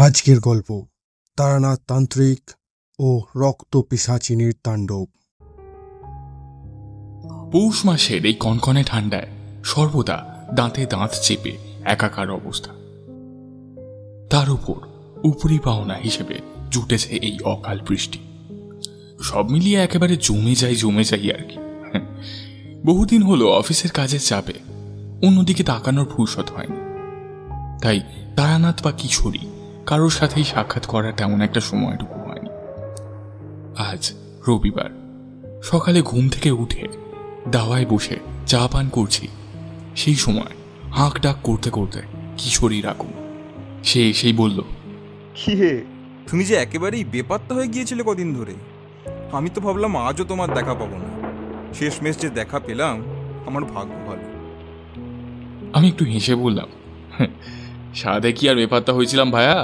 আজকের গল্প তারানাথ তান্ত্রিক ও রক্ত পিশাচিনীর তাণ্ডব। পৌষ মাসের এই কনকনে ঠান্ডায় সর্বদা দাঁতে দাঁত চেপে একাকার অবস্থা। তার উপর উপরি পাওনা হিসেবে জুটেছে এই অকাল বৃষ্টি। সব মিলিয়ে একেবারে জমে যাই আর কি। বহুদিন হলো অফিসের কাজের চাপে অন্যদিকে তাকানোর ফুরসত হয়নি, তাই তারানাথ বা কিশোরী কারোর সাথেই সাক্ষাৎ করার তেমন একটা সময়টুকু হয়নি। আজ রবিবার সকালে ঘুম থেকে উঠে দাওয়ায় বসে চা পান করছি, সেই সময় হাঁক ডাক করতে করতে কিশোরীর আগমন। সে এসেই বলল, কি হে, তুমি যে একেবারেই বেপাত্তা হয়ে গিয়েছিলে কদিন ধরে। আমি তো ভাবলাম আজও তোমার দেখা পাবো না। শেষমেশ যে দেখা পেলাম, আমার ভাগ্য ভালো। আমি একটু হেসে বললাম, সাধে কি আর বেপাত্তা হয়েছিলাম ভাইয়া?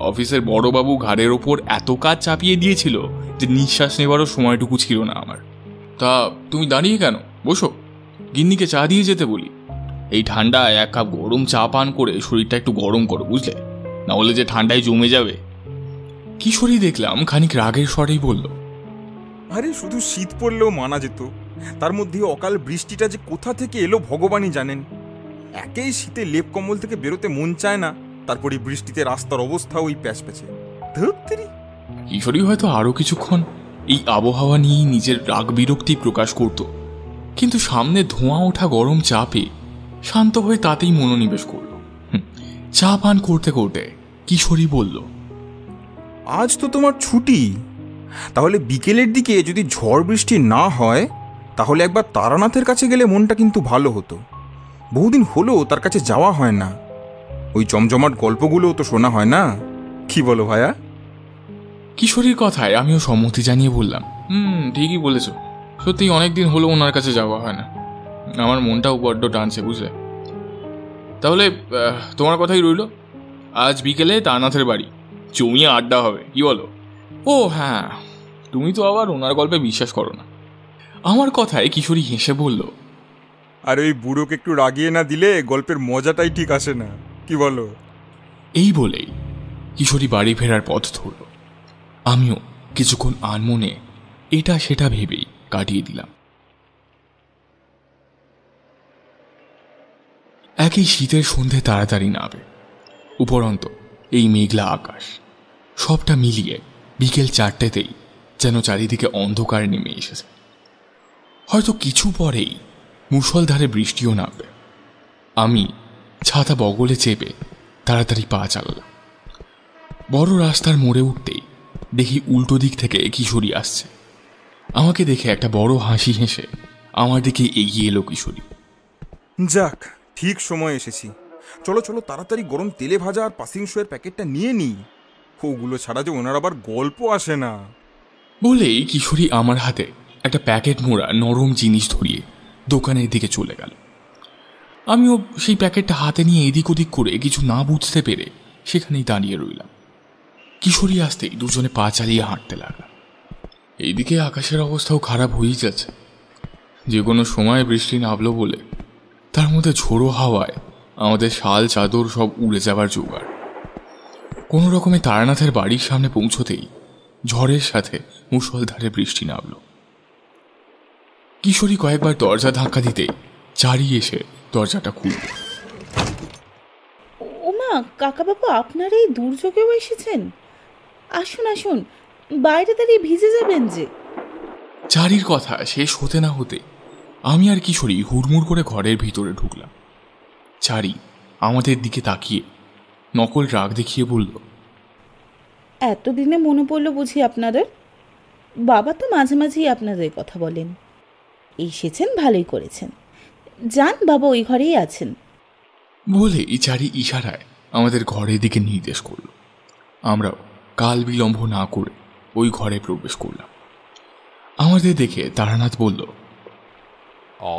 অফিসের বড়বাবু ঘাড়ের ওপর এত কাজ চাপিয়ে দিয়েছিল যে নিঃশ্বাস নেবারও সময়টুকু ছিল না আমার। তা তুমি দাঁড়িয়ে কেন, বসো, গিন্নিকে চা দিয়ে যেতে বলি। এই ঠান্ডায় এক কাপ গরম চা পান করে শরীরটা একটু গরম করো, বুঝলে, না হলে যে ঠান্ডায় জমে যাবে। কিশোরী দেখলাম খানিক রাগের স্বরেই বলল, আরে শুধু শীত পড়লেও মানা যেত, তার মধ্যে অকাল বৃষ্টিটা যে কোথা থেকে এলো ভগবানই জানেন। একেই শীতে লেপ কম্বল থেকে বেরোতে মন চায় না, তারপরে বৃষ্টিতে রাস্তার অবস্থা ওই প্যাচপ্যাচে। ধুত্তেরি। কিশোরী হয়তো আরো কিছুক্ষণ এই আবহাওয়া নিয়েই নিজের রাগ বিরক্তি প্রকাশ করত, কিন্তু সামনে ধোঁয়া ওঠা গরম চা পেয়ে শান্ত হয়ে তাতেই মনোনিবেশ করল। চা পান করতে করতে কিশোরী বলল, আজ তো তোমার ছুটি, তাহলে বিকেলের দিকে যদি ঝড় বৃষ্টি না হয় তাহলে একবার তারানাথের কাছে গেলে মনটা কিন্তু ভালো হতো। বহুদিন হলো তার কাছে যাওয়া হয় না। ওই জমজমাট গল্পগুলোও তো শোনা হয় না, কি বলো ভাইয়া? কিশোরীর কথায় আমিও সম্মতি জানিয়ে বললাম, ঠিকই বলেছ, সত্যি অনেকদিন হলো ওনার কাছে যাওয়া হয় না। আমার মনটাও বড্ড টানছে, বুঝলে। তাহলে তোমার কথাই রইল, আজ বিকেলে তারানাথের বাড়ি জমিয়ে আড্ডা হবে, কি বলো? ও হ্যাঁ, তুমি তো আবার ওনার গল্পে বিশ্বাস করো না। আমার কথায় কিশোরী হেসে বলল, আর ওই বুড়োকে একটু রাগিয়ে না দিলে গল্পের মজাটাই ঠিক আসে না, কি বলো? এই বলেই কিশোরী বাড়ি ফেরার পথ ধরল। আমিও কিছুক্ষণ আনমনে এটা সেটা ভেবেই কাটিয়ে দিলাম। একই শীতের সন্ধে তাড়াতাড়ি নাবে, উপরন্ত এই মেঘলা আকাশ, সবটা মিলিয়ে বিকেল 4টেতেই যেন চারিদিকে অন্ধকার নেমে এসেছে। হয়তো কিছু পরেই মুষলধারে বৃষ্টিও নামবে। আমি ছাতা বগলে চেপে তাড়াতাড়ি পা চালালাম। বড় রাস্তার মোড়ে উঠতেই দেখি উল্টো দিক থেকে কিশোরী আসছে। আমাকে দেখে একটা বড় হাসি হেসে আমার দিকে এগিয়ে এলো কিশোরী। যাক, ঠিক সময় এসেছি। চলো চলো তাড়াতাড়ি গরম তেলে ভাজা আর পাসিং শোয়ের প্যাকেটটা নিয়ে নিই। ওগুলো ছাড়া যে ওনার আবার গল্প আসে না। বলেই কিশোরী আমার হাতে একটা প্যাকেট মোড়া নরম জিনিস ধরিয়ে দোকানের দিকে চলে গেল। আমিও সেই প্যাকেটটা হাতে নিয়ে এদিক ওদিক করে কিছু না বুঝতে পেরে সেখানেই দাঁড়িয়ে রইলাম। কিশোরী আসতেই দুজনে পা চালিয়ে হাঁটতে লাগলাম। এইদিকে আকাশের অবস্থাও খারাপ হয়েই যাচ্ছে, যে কোনো সময় বৃষ্টি নামলো বলে তার মধ্যে ঝোড়ো হাওয়ায় আমাদের শাল চাদর সব উড়ে যাবার জোগাড়। কোনো রকমে তারানাথের বাড়ির সামনে পৌঁছতেই ঝড়ের সাথে মুষলধারে বৃষ্টি নামল। কিশোরী কয়েকবার দরজা ধাক্কা দিতেই চারি এসে দরজাটা খুলল। ওমা, কাকাবাবু আপনার এই দুর্যোগেও এসেছেন? আসুন আসুন, বাইরে দাঁড়িয়ে ভিজে যাবেন যে। চারির কথা শেষ হতে না হতে আমি আর কিশোরী হুড়মুড় করে ঘরের ভিতরে ঢুকলাম। চারি আমাদের দিকে তাকিয়ে নকল রাগ দেখিয়ে বলল, এতদিনে মনে পড়লো বুঝি আপনাদের? বাবা তো মাঝে মাঝেই আপনাদের কথা বলেন। এসেছেন, ভালোই করেছেন। যান, বাবা ওই ঘরেই আছেন। বলে চারি ইশারায় আমাদের ঘরের দিকে নির্দেশ করল। আমরাও কাল বিলম্ব না করে ওই ঘরে প্রবেশ করলাম। আমাদের দেখে তারানাথ বলল,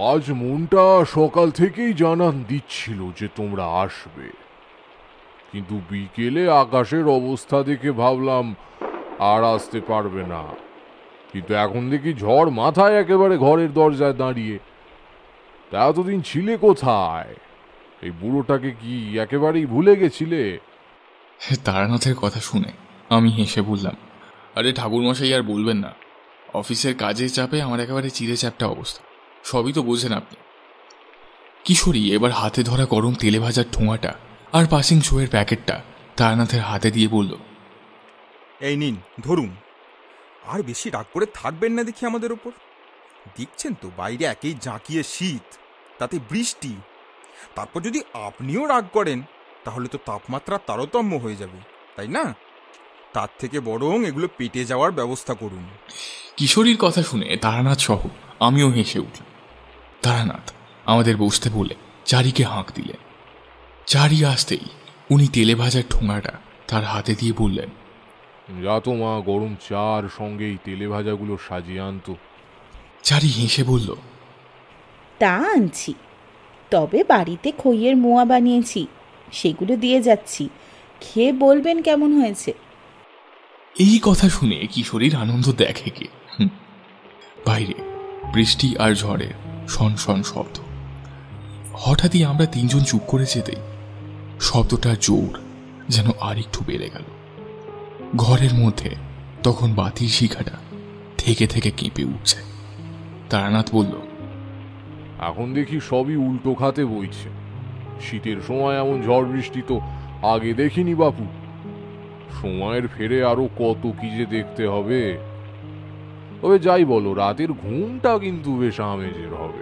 আজ মনটা সকাল থেকেই জানান দিচ্ছিল যে তোমরা আসবে, কিন্তু বিকেলে আকাশের অবস্থা দেখে ভাবলাম আর আসতে পারবে না। কিন্তু এখন দেখি ঝড় মাথায় একেবারে ঘরের দরজায় দাঁড়িয়ে। তা এতদিন ছিলে কোথায়? এই বুড়োটাকে কি একেবারেই ভুলে গেছিলে? তারানাথের কথা শুনে আমি হেসে বললাম, আরে ঠাকুরমশাই আর বলবেন না, অফিসের কাজের চাপে আমার একেবারে চিড়ে চ্যাপটা অবস্থা, সবই তো বোঝেন আপনি। কিশোরী এবার হাতে ধরা গরম তেলে ভাজার ঠোঙাটা আর পাসিং শোয়ের প্যাকেটটা তারানাথের হাতে দিয়ে বলল, এই নিন ধরুন, আর বেশি রাগ করে থাকবেন না দেখি আমাদের ওপর। দেখছেন তো বাইরে একেই জাঁকিয়ে শীত, তাতে বৃষ্টি, তারপর যদি আপনিও রাগ করেন তাহলে তো তাপমাত্রা তারতম্য হয়ে যাবে, তাই না? তার থেকে বরং এগুলো পেটে যাওয়ার ব্যবস্থা করুন। কিশোরীর কথা শুনে তারানাথ সহ আমিও হেসে উঠলাম। তারানাথ আমাদের বসতে বলে চারিকে হাঁক দিলেন। চারি আসতেই উনি তেলে ভাজার ঠোঙাটা তার হাতে দিয়ে বললেন, যা তো মা, গরম চার সঙ্গে এই তেলে ভাজাগুলো সাজিয়ে আনতো। চারি হেসে বলল, তা আনছি, তবে বাড়িতে খইয়ের মোয়া বানিয়েছি, সেগুলো দিয়ে যাচ্ছি, খেয়ে বলবেন কেমন হয়েছে। এই কথা শুনে কিশোরীর আনন্দ দেখে কে। বাইরে বৃষ্টি আর ঝড়ের শন শন শব্দ। হঠাৎই আমরা তিনজন চুপ করে যেতেই শব্দটার জোর যেন আর একটু বেড়ে গেল। ঘরের মধ্যে তখন বাতির শিখাটা থেকে থেকে কেঁপে উঠছে। তারানাথ বলল, এখন দেখি সবই উল্টো খাতে বইছে। শীতের সময় এমন ঝড় বৃষ্টি তো আগে দেখিনি বাপু। সময়ের ফেরে আরো কত কি যে দেখতে হবে। তবে যাই বলো, রাতের ঘুমটা কিন্তু বেশ আমেজের হবে।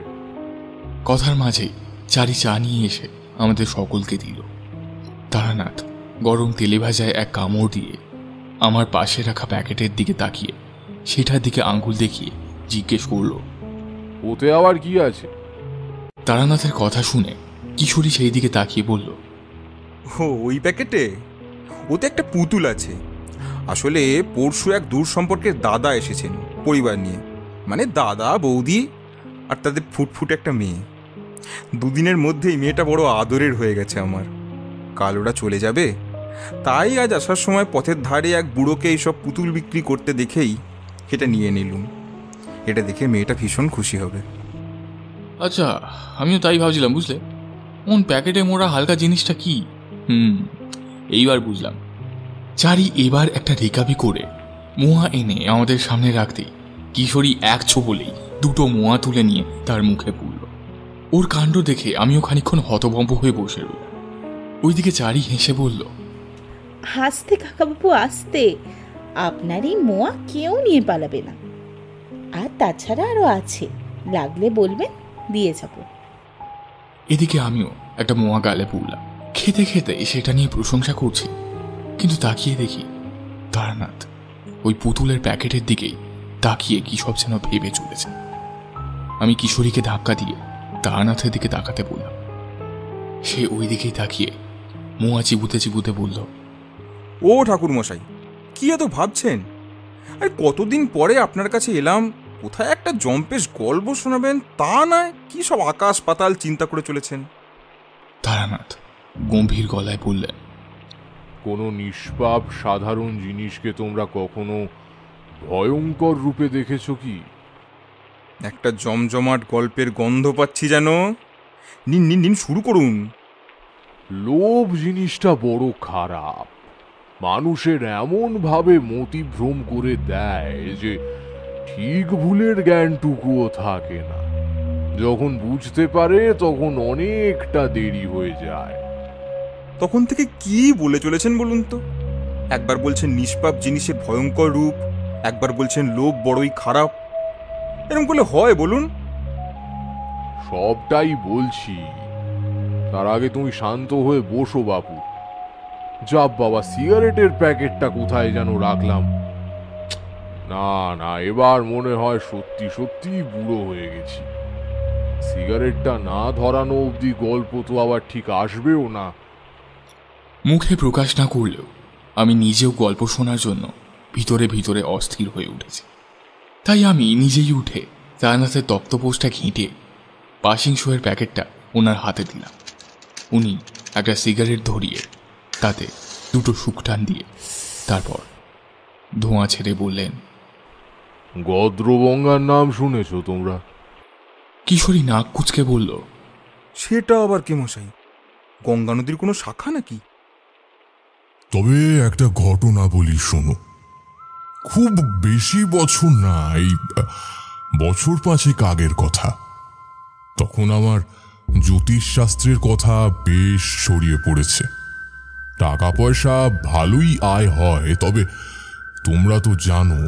কথার মাঝেই চারি চা নিয়ে এসে আমাদের সকলকে দিল। তারানাথ গরম তেলে ভাজায় এক কামড় দিয়ে আমার পাশে রাখা প্যাকেটের দিকে তাকিয়ে সেটার দিকে আঙ্গুল দেখিয়ে জিজ্ঞেস করল, ওতে আবার কি আছে? তারানাথের কথা শুনে কিশোরী সেই দিকে তাকিয়ে বলল, ও ওই প্যাকেটে ওতে একটা পুতুল আছে। আসলে পরশু এক দূর সম্পর্কের দাদা এসেছেন পরিবার নিয়ে, মানে দাদা বৌদি আর তাদের ফুটফুট একটা মেয়ে। দুদিনের মধ্যেই মেয়েটা বড় আদরের হয়ে গেছে আমার। কাল ওরা চলে যাবে, তাই আজ আসার সময় পথের ধারে এক বুড়োকে এইসব পুতুল বিক্রি করতে দেখেই এটা নিয়ে নিলুম। এটা দেখে মেয়েটা ভীষণ খুশি হবে। আচ্ছা, আমিও তাই ভাবছিলাম, বুঝলে কোন প্যাকেটে মোড়া হালকা জিনিসটা কি। এইবার বুঝলাম। চারি এবার একটা রেকাবি করে মোয়া এনে আমাদের সামনে রাখতেই কিশোরী এক ছোবলেই দুটো মোয়া তুলে নিয়ে তার মুখে পুরল। ওর কাণ্ড দেখে আমিও খানিকক্ষণ হতভম্ব হয়ে বসে রইলাম। ওইদিকে চারি হেসে বলল, হাসতে কাকাবাবু আসতে, আপনার এই মোয়া কেউ নিয়ে পালাবে না। আর তাছাড়া আরও আছে, লাগলে বলবেন, দিয়ে যাব। এদিকে আমিও একটা মোয়া গালে পুরলাম। খেতে খেতে সেটা নিয়ে প্রশংসা করছি, কিন্তু তাকিয়ে দেখি তারানাথ ওই পুতুলের প্যাকেটের দিকেই তাকিয়ে কি সব যেন ভেবে চলেছে। আমি কিশোরীকে ধাক্কা দিয়ে তারানাথের দিকে তাকাতে বললাম। সে ওই দিকেই তাকিয়ে মোয়া চিবুতে চিবুতে বলল, ও ঠাকুর মশাই, কি এত ভাবছেন? আর কতদিন পরে আপনার কাছে এলাম, কোথায় একটা জম্পেশ গল্প শোনাবেন তা নয়, কি সব আকাশ পাতাল চিন্তা করে চলেছেন। তারানাথ গম্ভীর গলায় বললেন, কোনো নিষ্পাপ সাধারণ জিনিসকে তোমরা কখনো ভয়ঙ্কর রূপে দেখেছো কি? একটা জমজমাট গল্পের গন্ধ পাচ্ছি যেন। নিন নিন নিন, শুরু করুন। লোভ জিনিসটা বড় খারাপ। মানুষের এমন ভাবে মতিভ্রম করে দেয় যে ঠিক ভুলের জ্ঞানটুকুও থাকে না। যখন বুঝতে পারে তখন অনেকটা দেরি হয়ে যায়। তখন থেকে কি বলে চলেছেন বলুন তো? একবার বলছেন নিষ্পাপ জিনিসের ভয়ঙ্কর রূপ, একবার বলছেন লোভ বড়ই খারাপ। এরকম করলে হয় বলুন? সবটাই বলছি, তার আগে তুমি শান্ত হয়ে বসো বাপু। যাব বাবা, সিগারেটের প্যাকেটটা কোথায় যেন রাখলাম। না না, এবার মনে হয় সত্যি সত্যি বুড়ো হয়ে গেছি। সিগারেটটা না ধরানো অবধি গল্প তো আবার ঠিক আসবেও না। মুখে প্রকাশ না করলেও আমি নিজেও গল্প শোনার জন্য ভিতরে ভিতরে অস্থির হয়ে উঠেছি। তাই আমি নিজেই উঠে তারানাথের তক্তপোষটা ঘেঁটে পাসিং শোয়ের প্যাকেটটা ওনার হাতে দিলাম। উনি একটা সিগারেট ধরিয়ে তাতে দুটো শুকটান দিয়ে তারপর ধোঁয়া ছেড়ে বললেন, গদ্রবঙ্গার নাম শুনেছ তোমরা? কিশোরী নাক কুচকে বলল, সেটা আবার কে মশাই? গঙ্গা নদীর কোনো শাখা নাকি? তবে একটা ঘটনা বলি, শোনো। খুব বেশি বছর না, এই বছর 5 আগের কথা। তখন আমার জ্যোতিষশাস্ত্রের কথা বেশ ছড়িয়ে পড়েছে। টাকা পয়সা ভালোই আয় হয়, তবে তোমরা তো জানো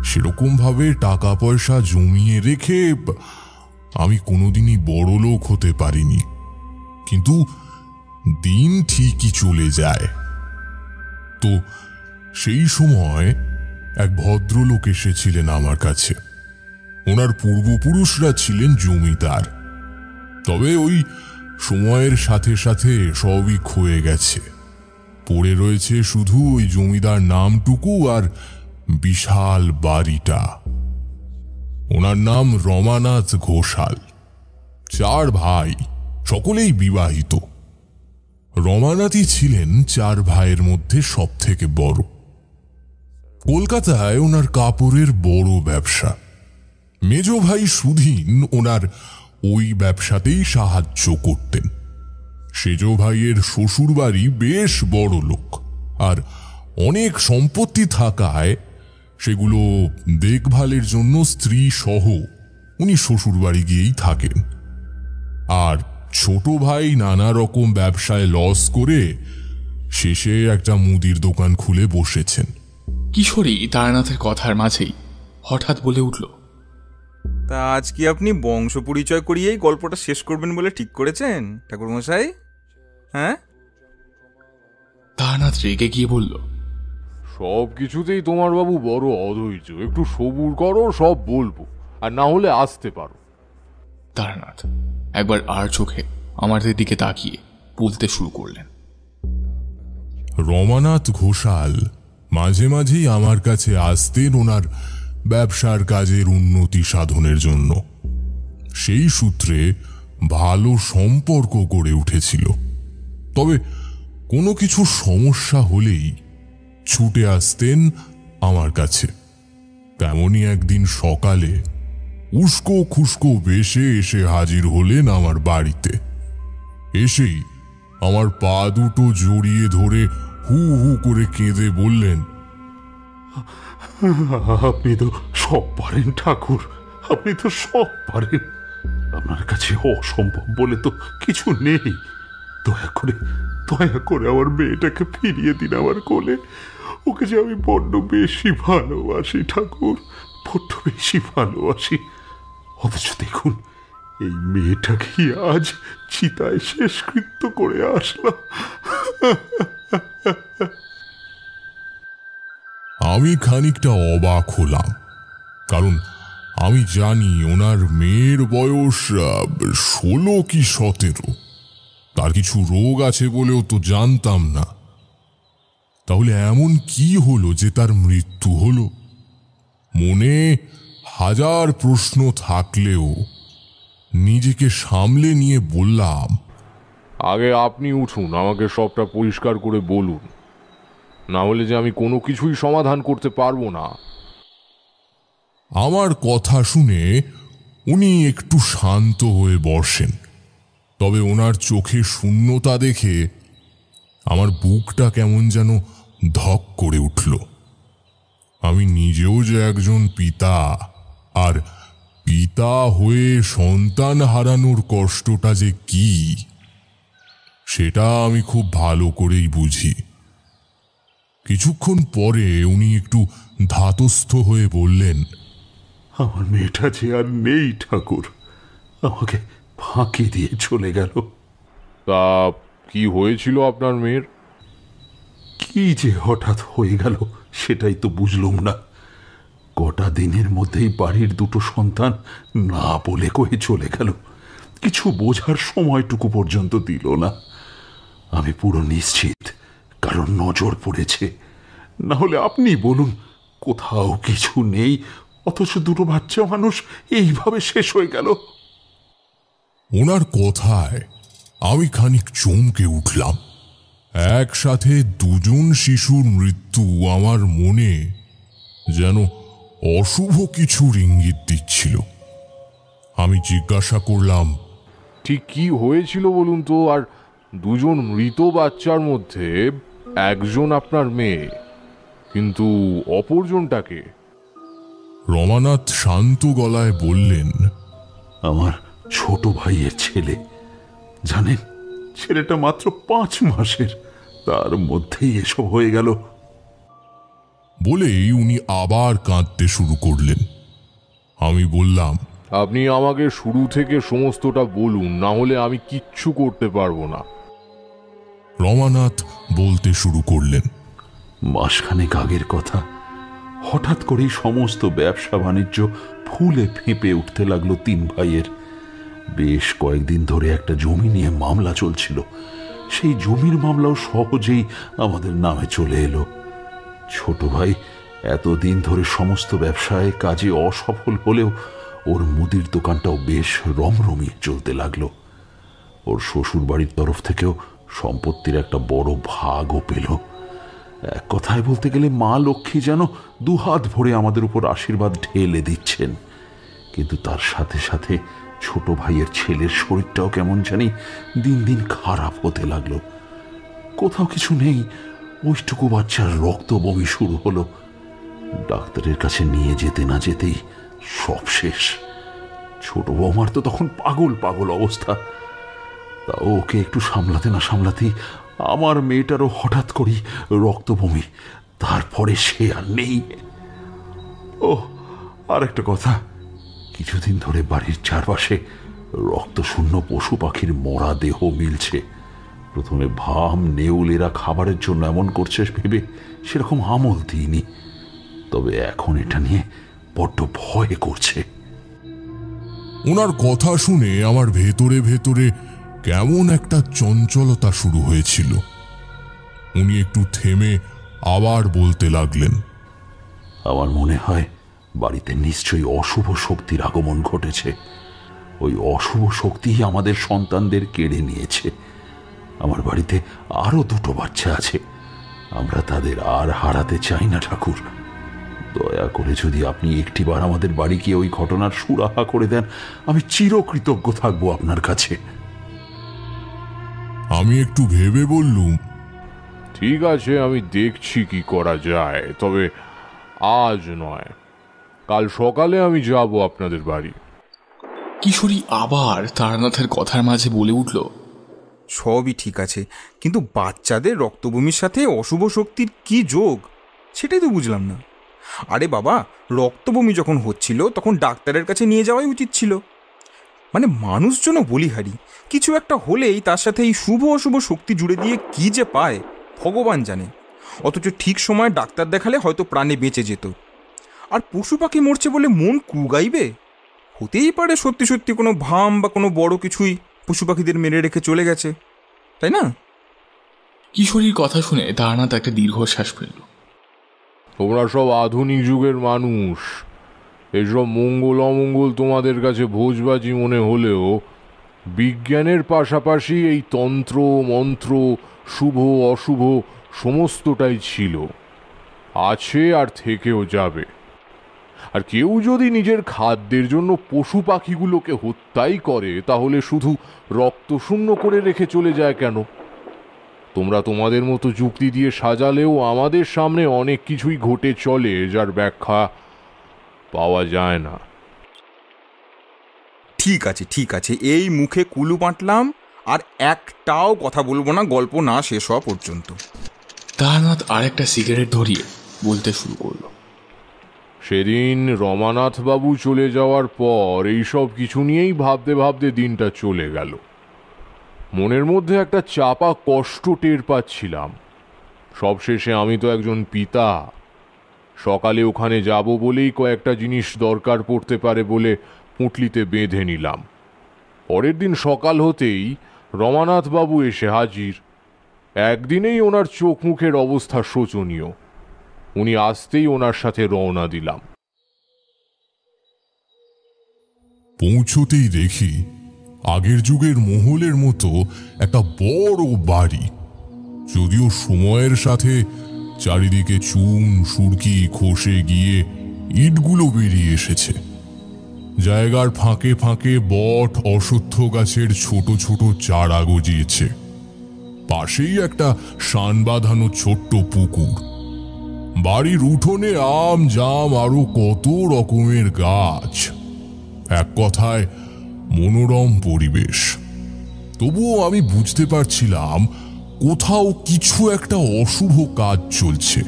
সেরকম ভাবে টাকা পয়সা জমিয়ে রেখে আমি কোনোদিনই বড় লোক হতে পারিনি। কিন্তু দিন ঠিকই চলে যায়। তো সেই সময় এক ভদ্রলোক এসেছিলেন আমার কাছে। ওনার পূর্বপুরুষরা ছিলেন জমিদার, তবে ওই সময়ের সাথে সাথে সবই ক্ষয়ে গেছে। পড়ে রয়েছে শুধু ওই জমিদার নামটুকু আর বিশাল বাড়িটা। ওনার নাম রমানাথ ঘোষাল। 4 ভাই, সকলেই বিবাহিত। রমানাথই ছিলেন 4 ভাইয়ের মধ্যে সব থেকে বড়। কলকাতায় ওনার কাপড়ের বড় ব্যবসা। মেজ ভাই সুধীন ওনার ওই ব্যবসাতেই সাহায্য করতেন। সেজ ভাইয়ের শ্বশুর বাড়ি বেশ বড় লোক, আর অনেক সম্পত্তি থাকায় সেগুলো দেখভালের জন্য স্ত্রী সহ উনি শ্বশুর বাড়ি গিয়েই থাকেন। আর ছোট ভাই নানা রকম ব্যবসায় লস করে শেষে একটা মুদির দোকান খুলে বসেছেন। কিশোরী তারানাথের কথার মাঝেই হঠাৎ বলে উঠল, তা আজ কি আপনি বংশ পরিচয় করিয়েই গল্পটা শেষ করবেন বলে ঠিক করেছেন ঠাকুরমশাই? হ্যাঁ? তারানাথ রেগে গিয়ে বলল, সব কিছুতেই তোমার বাবু বড় অধৈর্য। একটু সবুর করো, সব বলবো, আর না হলে আসতে পারো। তারানাথ একবার আর চোখে আমাদের দিকে তাকিয়ে বলতে শুরু করলেন, রমানাথ ঘোষাল মাঝে মাঝেই আমার কাছে আসতেন ওনার ব্যবসার কাজের উন্নতি সাধনের জন্য। সেই সূত্রে ভালো সম্পর্ক গড়ে উঠেছিল। তবে কোনো কিছু সমস্যা হলেই ছুটে আসতেন আমার কাছে। তেমনি একদিন সকালে উস্কো খুস্কো বেশে এসে হাজির হলেন আমার বাড়িতে। এসেই আমার পা দুটো জড়িয়ে ধরে হু হু করে কেঁদে বললেন, আপনি তো সব পারেন ঠাকুর, আপনি তো সব পারেন। আপনার কাছে অসম্ভব বলে তো কিছু নেই। দয়া করে আমার মেয়েটাকে ফিরিয়ে দিন আমার কোলে। ওকে যে আমি বড্ড বেশি ভালোবাসি ঠাকুর, বড্ড বেশি ভালোবাসি। অথচ দেখুন, এই মেয়েটাকে আজ চিতায় শেষকৃত্য করে আসলাম। আমি খানিকটা অবাক হলাম, কারণ আমি জানি ওনার মেয়ের বয়স 16 কি 17। তার কিছু রোগ আছে বলেও তো জানতাম না। তাহলে এমন কি হলো যে তার মৃত্যু হলো? মনে 1000 প্রশ্ন থাকলেও নিজেকে সামলে নিয়ে বললাম, আগে আপনি উঠুন, আমাকে সবটা পরিষ্কার করে বলুন, না হলে যে আমি কোনো কিছুই সমাধান করতে পারবো না। আমার কথা শুনে উনি একটু শান্ত হয়ে বসেন। তবে ওনার চোখে শূন্যতা দেখে আমার বুকটা কেমন যেন ধক করে উঠল। আমি নিজেও যে একজন পিতা, আর পিতা হয়ে সন্তান হারানোর কষ্টটা যে কি সেটা আমি খুব ভালো করেই বুঝি। কিছুক্ষণ পরে উনি একটু ধাতস্থ হয়ে বললেন, আমার মেয়েটা যে আর নেই ঠাকুর, আমাকে ফাঁকি দিয়ে চলে গেল। তা কি হয়েছিল আপনার মেয়ের? কি যে হঠাৎ হয়ে গেল সেটাই তো বুঝলুম না। কটা দিনের মধ্যেই বাড়ির দুটো সন্তান না বলে কয়ে চলে গেল। কিছু বোঝার সময়টুকু পর্যন্ত দিল না। আমি পুরো নিশ্চিত কারণ নজর পড়েছে। না হলে আপনি বলুন, কোথাও কিছু নেই, অথচ দুটো বাচ্চা মানুষ এইভাবে শেষ হয়ে গেল। ওনার কথায় আমি খানিক চমকে উঠলাম। একসাথে দুজন শিশুর মৃত্যু আমার মনে যেন অশুভ কিছুর ইঙ্গিত দিচ্ছিল। আমি জিজ্ঞাসা করলাম, ঠিক কি হয়েছিল বলুন তো? আর দুজন মৃত বাচ্চার মধ্যে একজন আপনার মেয়ে, কিন্তু অপরজনটাকে? রমানাথ শান্ত গলায় বললেন, আমার ছোট ভাইয়ের ছেলে। জানেন, ছেলেটা মাত্র 5 মাসের, তার মধ্যেই এসব হয়ে গেল। বলেই উনি আবার কাঁদতে শুরু করলেন। আমি বললাম, আপনি আমাকে শুরু থেকে সমস্তটা বলুন, না হলে আমি কিচ্ছু করতে পারবো না। রমানাথ বলতে শুরু করলেন। মাসখানেক আগের কথা, হঠাৎ করেই সমস্ত ব্যবসা বাণিজ্য ফুলে ফেঁপে উঠতে লাগলো 3 ভাইয়ের। বেশ কয়েকদিন ধরে একটা জমি নিয়ে মামলা চলছিল। সেই জমির মামলাও সহজেই আমাদের নামে চলে এলো। ছোট ভাই এতদিন ধরে সমস্ত ব্যবসায় কাজে অসফল হলেও ওর মুদির দোকানটাও বেশ রমরমিয়ে চলতে লাগলো। ওর শ্বশুর বাড়ির তরফ থেকেও সম্পত্তির একটা বড় ভাগও পেল। এক কথায় বলতে গেলে মা লক্ষ্মী যেন 2 হাত ভরে আমাদের উপর আশীর্বাদ ঢেলে দিচ্ছেন। কিন্তু তার সাথে সাথে ছোট ভাইয়ের ছেলের শরীরটাও কেমন জানি দিন দিন খারাপ হতে লাগলো। কোথাও কিছু নেই, ওইটুকু বাচ্চার রক্ত বমি শুরু হলো। ডাক্তারের কাছে নিয়ে যেতে না যেতেই সব শেষ। ছোট বৌমার তো তখন পাগল পাগল অবস্থা। তা ওকে একটু সামলাতে না সামলাতেই আমার মেয়েটারও হঠাৎ করেই রক্ত বমি। তারপরে সে আর নেই। ও, আর একটা কথা, কিছুদিন ধরে বাড়ির চারপাশে রক্তশূন্য পশু পাখির মরা দেহ মিলছে। প্রথমে ভাম নেউলেরা খাবারের জন্য এমন করছে ভেবে সেরকম আমল দিইনি, তবে এখন এটা নিয়ে বড্ড ভয় করছে। ওনার কথা শুনে আমার ভেতরে ভেতরে কেমন একটা চঞ্চলতা শুরু হয়েছিল। উনি একটু থেমে আবার বলতে লাগলেন, আমার মনে হয় বাড়িতে নিশ্চয়ই অশুভ শক্তির আগমন ঘটেছে। ওই অশুভ শক্তি আমাদের সন্তানদের কেড়ে নিয়েছে। আমার বাড়িতে আরো 2টো বাচ্চা আছে, আমরা তাদের আর হারাতে চাই না ঠাকুর। দয়া করে যদি আপনি একটিবার আমাদের বাড়ি গিয়ে ওই ঘটনার সুরাহা করে দেন, আমি চিরকৃতজ্ঞ থাকবো আপনার কাছে। আমি একটু ভেবে বললুম, ঠিক আছে, আমি দেখছি কি করা যায়, তবে আজ নয়, কাল সকালে আমি যাব আপনাদের বাড়ি। কিশোরী আবার তারানাথের কথার মাঝে বলে উঠল, সবই ঠিক আছে, কিন্তু বাচ্চাদের রক্তবমির সাথে অশুভ শক্তির কি যোগ, সেটাই তো বুঝলাম না। আরে বাবা, রক্তবমি যখন হচ্ছিল তখন ডাক্তারের কাছে নিয়ে যাওয়াই উচিত ছিল। মানে মানুষজনও বলিহারি, কিছু একটা হলেই তার সাথে এই শুভ অশুভ শক্তি জুড়ে দিয়ে কি যে পায় ভগবান জানে। অথচ ঠিক সময় ডাক্তার দেখালে হয়তো প্রাণে বেঁচে যেত। আর পশু পাখি মরছে বলে মন কুগাইবে? হতেই পারে সত্যি সত্যি কোনো ভাম বা কোনো বড় কিছুই পশু পাখিদের মেরে রেখে চলে গেছে, তাই না? কিশোরীর কথা শুনে তারানাথ একটা দীর্ঘশ্বাস ফেলল। তোমরা সব আধুনিক যুগের মানুষ, এসব মঙ্গল অমঙ্গল তোমাদের কাছে ভোজবাজি মনে হলেও বিজ্ঞানের পাশাপাশি এই তন্ত্র মন্ত্র, শুভ অশুভ সমস্তটাই ছিল, আছে আর থেকেও যাবে। আর কেউ যদি নিজের খাদ্যের জন্য পশু পাখিগুলোকে হত্যাই করে, তাহলে শুধু রক্তশূন্য করে রেখে চলে যায় কেন? তোমরা তোমাদের মতো যুক্তি দিয়ে সাজালেও আমাদের সামনে অনেক কিছুই ঘটে চলে যার ব্যাখ্যা পাওয়া যায় না। ঠিক আছে ঠিক আছে, এই মুখে কুলু পাঁটলাম, আর একটাও কথা বলবো না গল্প না শেষ হওয়া পর্যন্ত। তারানাথ আরেকটা সিগারেট ধরিয়ে বলতে শুরু করলো, সেদিন রমানাথ বাবু চলে যাওয়ার পর এইসব কিছু নিয়েই ভাবতে ভাবতে দিনটা চলে গেল। মনের মধ্যে একটা চাপা কষ্ট টের পাচ্ছিলাম। সবশেষে আমি তো একজন পিতা, সকালে ওখানে যাব বলেই কয়েকটা জিনিস দরকার পড়তে পারে বলে পুঁটলিতে বেঁধে নিলাম। পরের দিন সকাল হতেই রমানাথ বাবু এসে হাজির। একদিনেই ওনার চোখ মুখের অবস্থা শোচনীয়। উনি আসতেই ওনার সাথে রওনা দিলাম। পৌঁছতেই দেখি আগের যুগের মহলের মতো একটা বড় বাড়ি, যদিও সময়ের সাথে চারিদিকে চুন সুরকি খসে গিয়ে ইটগুলো বেরিয়ে এসেছে। জায়গার ফাঁকে ফাঁকে বট অশ্বত্থ গাছের ছোট ছোট চারা গজিয়েছে। পাশেই একটা শান বাঁধানো ছোট্ট পুকুর, বাড়ির উঠোনে আম জাম আরো কত রকমের গাছ। এক কথায় মনোরম পরিবেশ। তবুও আমি বুঝতে পারছিলাম কোথাও কিছু একটা অশুভ কাজ চলছে।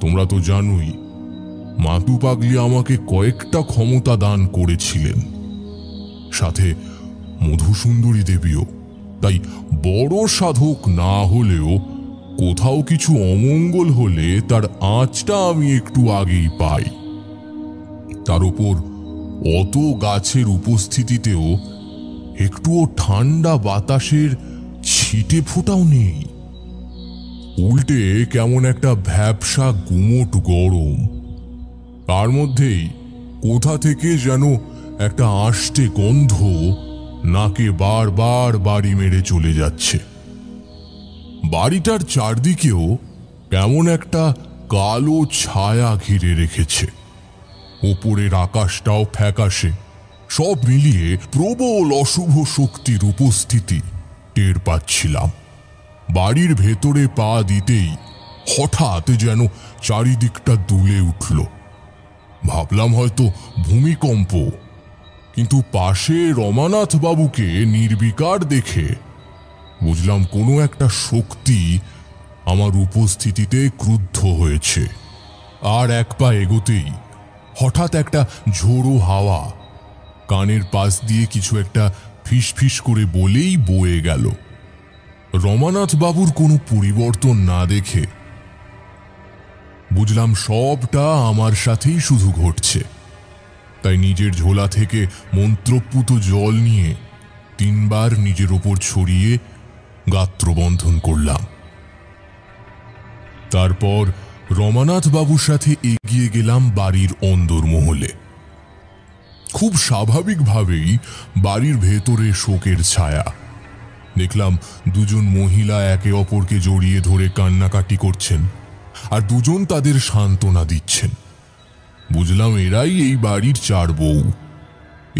তোমরা তো জানোই, মাতু পাগলি আমাকে কয়েকটা ক্ষমতা দান করেছিলেন, সাথে মধুসুন্দরী দেবীও। তাই বড় সাধক না হলেও কোথাও কিছু অমঙ্গল হলে তার আঁচটা আমি একটু আগেই পাই। তার উপর অত গাছের উপস্থিতিতেও একটুও ঠান্ডা বাতাসের ছিটে ফোঁটাও নেই। উল্টে কেমন একটা ভ্যাপসা গুমোট গরম। তার মধ্যেই কোথা থেকে যেন একটা আষ্টে গন্ধ নাকে বারবার বাড়ি মেরে চলে যাচ্ছে। বাড়িটার চারদিকেও কেমন একটা কালো ছায়া ঘিরে রেখেছে। ওপরের আকাশটাও ফ্যাকাশে। সব মিলিয়ে প্রবল অশুভ শক্তির উপস্থিতি টের পাচ্ছিলাম। বাড়ির ভেতরে পা দিতেই হঠাৎ যেন চারিদিকটা দুলে উঠল। ভাবলাম হয়তো ভূমিকম্প, কিন্তু পাশে রমানাথ বাবুকে নির্বিকার দেখে বুঝলাম কোনো একটা শক্তি আমার উপস্থিতিতে ক্রুদ্ধ হয়েছে। আর এক পা এগোতেই হঠাৎ একটা ঝোড়ো হাওয়া কানের পাশ দিয়ে কিছু একটা ফিসফিস করে বলেই বয়ে গেল। রমানাথ বাবুর কোনো পরিবর্তন না দেখে বুঝলাম সবটা আমার সাথেই শুধু ঘটছে। তাই নিজের ঝোলা থেকে মন্ত্রপুত জল নিয়ে 3 বার নিজের ওপর ছড়িয়ে গাত্রবন্ধন করলাম। তারপর রমানাথ বাবুর সাথে এগিয়ে গেলাম বাড়ির অন্দরমহলে। খুব স্বাভাবিকভাবেই বাড়ির ভেতরে শোকের ছায়া। দেখলাম দুজন মহিলা একে অপরকে জড়িয়ে ধরে কান্নাকাটি করছেন, আর দুজন তাদের সান্ত্বনা দিচ্ছেন। বুঝলাম এরাই এই বাড়ির 4 বউ।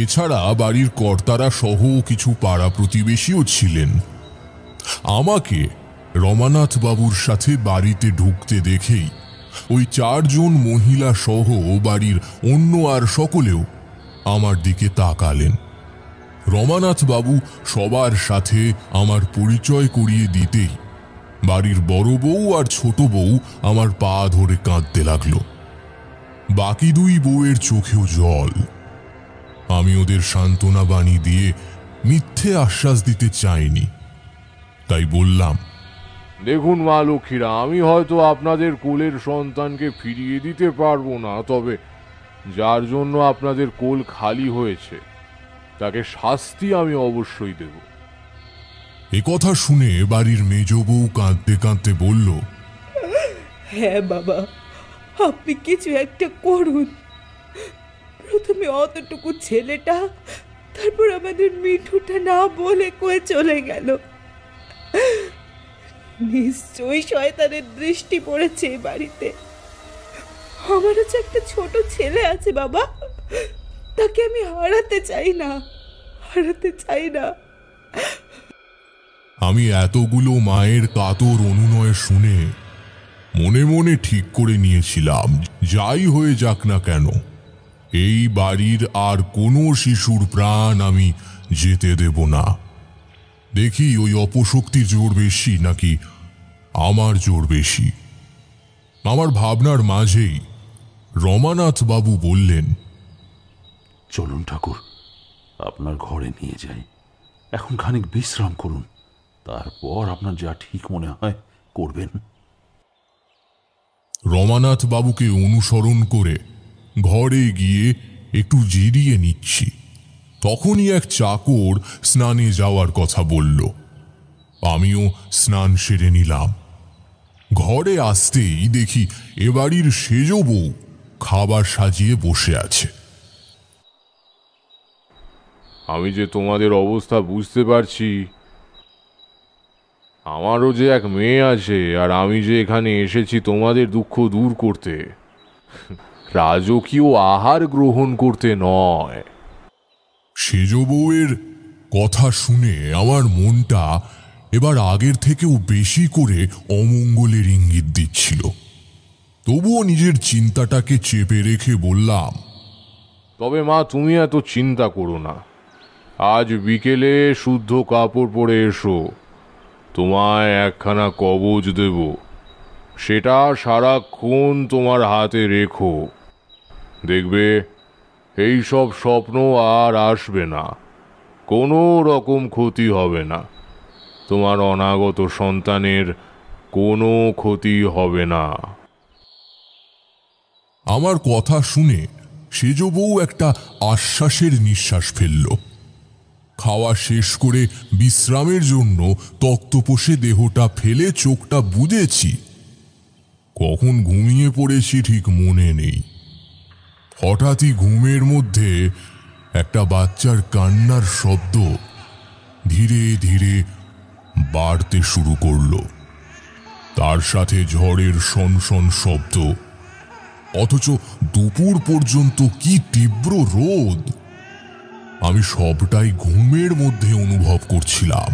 এছাড়া বাড়ির কর্তারা সহ কিছু পাড়া প্রতিবেশীও ছিলেন। আমাকে রমানাথ বাবুর সাথে বাড়িতে ঢুকতে দেখেই ওই 4 জন মহিলা সহ বাড়ির অন্য আর সকলেও আমার দিকে তাকালেন। রমানাথ বাবু সবার সাথে আমার পরিচয় করিয়ে দিতেই বাড়ির বড় বউ আর ছোট বউ আমার পা ধরে কাঁদতে লাগলো। বাকি 2 বউয়ের চোখেও জল। আমি ওদের সান্ত্বনা বাণী দিয়ে মিথ্যে আশ্বাস দিতে চাইনি, তাই বললাম, দেখুন মা লক্ষ্মীরা, আমি হয়তো আপনাদের কোলের সন্তানকে ফিরিয়ে দিতে পারবো না, তবে যার জন্য আপনাদের কোল খালি হয়েছে তাকে শাস্তি আমি অবশ্যই দেব। এ কথা শুনে বাড়ির মেজ বউ কাঁদতে কাঁদতে বলল, হ্যাঁ বাবা, আপনি কিছু একটা করুন। প্রথমে অতটুকু ছেলেটা, তারপর আমাদের মিঠুটা না বলে কয়ে চলে গেল। নিশ্চয়ই শয়তানের দৃষ্টি পড়েছে এই বাড়িতে। আমারও যে একটা ছোট ছেলে আছে বাবা, তাকে আমি হারাতে চাই না। আমি এতগুলো মায়ের কাতর অনুনয় শুনে মনে মনে ঠিক করে নিয়েছিলাম, যাই হয়ে যাক না কেন এই বাড়ির আর কোনো শিশুর প্রাণ আমি যেতে দেব না। দেখি ওই অপশক্তির জোর বেশি নাকি আমার জোর বেশি। আমার ভাবনার মাঝেই রমানাথ বাবু বললেন, চলুন ঠাকুর, আপনার ঘরে নিয়ে যাই। এখন খানিক বিশ্রাম করুন, তারপর আপনার যা ঠিক মনে হয় করবেন। রমানাথ বাবুকে অনুসরণ করে ঘরে গিয়ে একটু জিরিয়ে নিচ্ছি, তখনই এক চাকর স্নানে যাওয়ার কথা বলল। আমিও স্নান সেরে নিলাম। ঘরে আসতেই দেখি এ বাড়ির সেজ বউ খাবার সাজিয়ে বসে আছে। আমি যে তোমাদের অবস্থা বুঝতে পারছি। আমারও যে এক মেয়ে আছে, আর আমি যে এখানে এসেছি তোমাদের দুঃখ দূর করতে, রাজকীয় আহার গ্রহণ করতে নয়। সেজ বউয়ের কথা শুনে আমার মনটা এবার আগের থেকেও বেশি করে অমঙ্গলের ইঙ্গিত দিচ্ছিল। তবুও নিজের চিন্তাটাকে চেপে রেখে বললাম, তবে মা, তুমি এত চিন্তা করো না। আজ বিকেলে শুদ্ধ কাপড় পরে এসো, তোমায় একখানা কবচ দেব, সেটা সারাক্ষণ তোমার হাতে রেখো। দেখবে এই সব স্বপ্ন আর আসবে না, কোনো রকম ক্ষতি হবে না, তোমার অনাগত সন্তানের কোনো ক্ষতি হবে না। আমার কথা শুনে সেজ বউ একটা আশ্বাসের নিঃশ্বাস ফেলল। খাওয়া শেষ করে বিশ্রামের জন্য তক্তপোষে দেহটা ফেলে চোখটা বুজেছি। কখন ঘুমিয়ে পড়েছি ঠিক মনে নেই। হঠাৎই ঘুমের মধ্যে একটা বাচ্চার কান্নার শব্দ ধীরে ধীরে বাড়তে শুরু করল। তার সাথে ঝড়ের সনসন শব্দ, অথচ দুপুর পর্যন্ত কি তীব্র রোদ! আমি সবটাই ঘুমের মধ্যে অনুভব করছিলাম।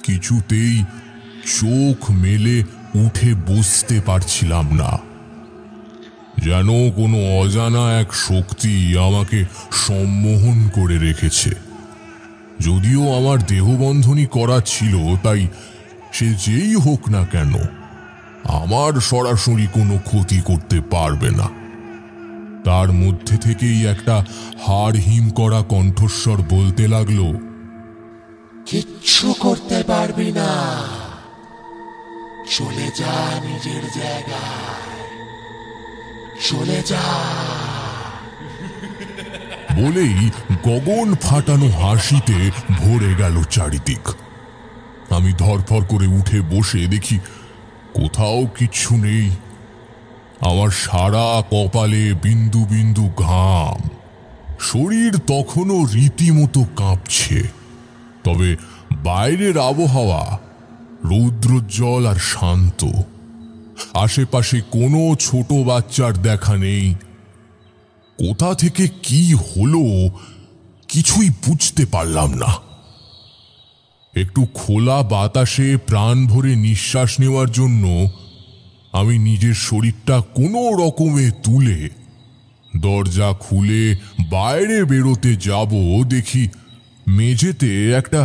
কিছুতেই চোখ মেলে উঠে বসতে পারছিলাম না। যেন কোনো অজানা এক শক্তি আমাকে সম্মোহন করে রেখেছে। যদিও আমার দেহবন্ধনী করা ছিল, তাই সে যেই হোক না কেন আমার সরাসরি কোনো ক্ষতি করতে পারবে না। তার মধ্যে থেকেই একটা হাড় হিম করা কণ্ঠস্বর বলতে লাগলো, কিচ্ছু করতে পারবি না, চলে যা নিজের জায়গায়, চলে যা। বলেই গগন ফাটানো হাসিতে ভরে গেল চারিদিক। আমি ধরফর করে উঠে বসে দেখি কোথাও কিচ্ছু নেই। আমার সারা কপালে বিন্দু বিন্দু ঘাম। শরীর তখনও রীতিমতো কাঁপছে, তবে বাইরের আবহাওয়া রৌদ্রোজ্জ্বল আর শান্ত। আশেপাশে কোনো ছোট বাচ্চার দেখা নেই। কোথা থেকে কি হলো কিছুই বুঝতে পারলাম না। একটু খোলা বাতাসে প্রাণ ভরে নিঃশ্বাস নেওয়ার জন্য আমি নিজের শরীরটা কোনো রকমে তুলে দরজা খুলে বাইরে বেরোতে যাব, দেখি মেঝেতে একটা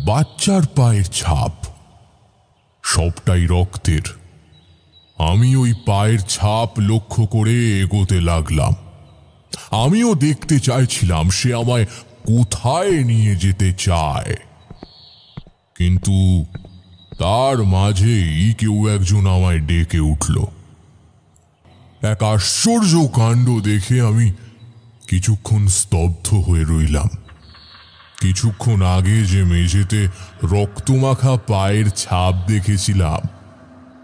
বাচ্চার পায়ের ছাপ। সবটাই রক্তের। আমি ওই পায়ের ছাপ লক্ষ্য করে এগোতে লাগলাম। আমিও দেখতে চাইছিলাম সে আমায় কোথায় নিয়ে যেতে চায়, কিন্তু তার মাঝেই কেউ একজন আমায় ডেকে উঠল। এক আশ্চর্য কাণ্ড দেখে আমি কিছুক্ষণ স্তব্ধ হয়ে রইলাম। কিছুক্ষণ আগে যে মেঝেতে রক্তমাখা পায়ের ছাপ দেখেছিলাম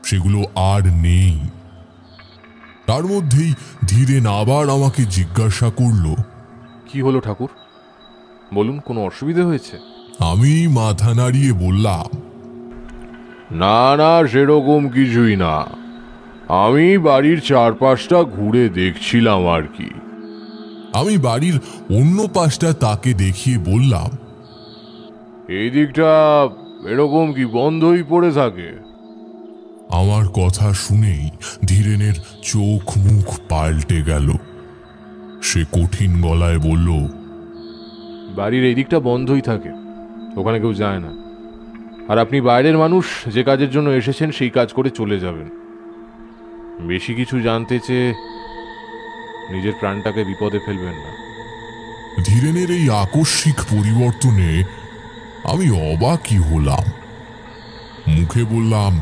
সেগুলো আর নেই। তার মধ্যেই ধীরেন আবার আমাকে জিজ্ঞাসা করল, কি হলো ঠাকুর, বলুন, কোনো অসুবিধা হয়েছে? আমি মাথা নাড়িয়ে বললাম, না না, সেরকম কিছুই না, আমি বাড়ির চারপাশটা ঘুরে দেখছিলাম আর কি। আমি বাড়ির অন্য পাশটা তাকে দেখিয়ে বললাম, এই দিকটা এরকম কি বন্ধই পড়ে থাকে? আমার কথা শুনেই ধীরেনের চোখ মুখ পাল্টে গেল। সে কঠিন গলায় বলল, বাড়ির এই দিকটা বন্ধই থাকে, ওখানে কেউ যায় না। আর আপনি বাইরের মানুষ, যে কাজের জন্য এসেছেন সেই কাজ করে চলে যাবেন। বেশি কিছু জানতে চেয়ে নিজের প্রাণটাকে বিপদে ফেলবেন না। ধীরেনের এই আকস্মিক পরিবর্তনে আমি অবাকই হলাম। মুখে বললাম,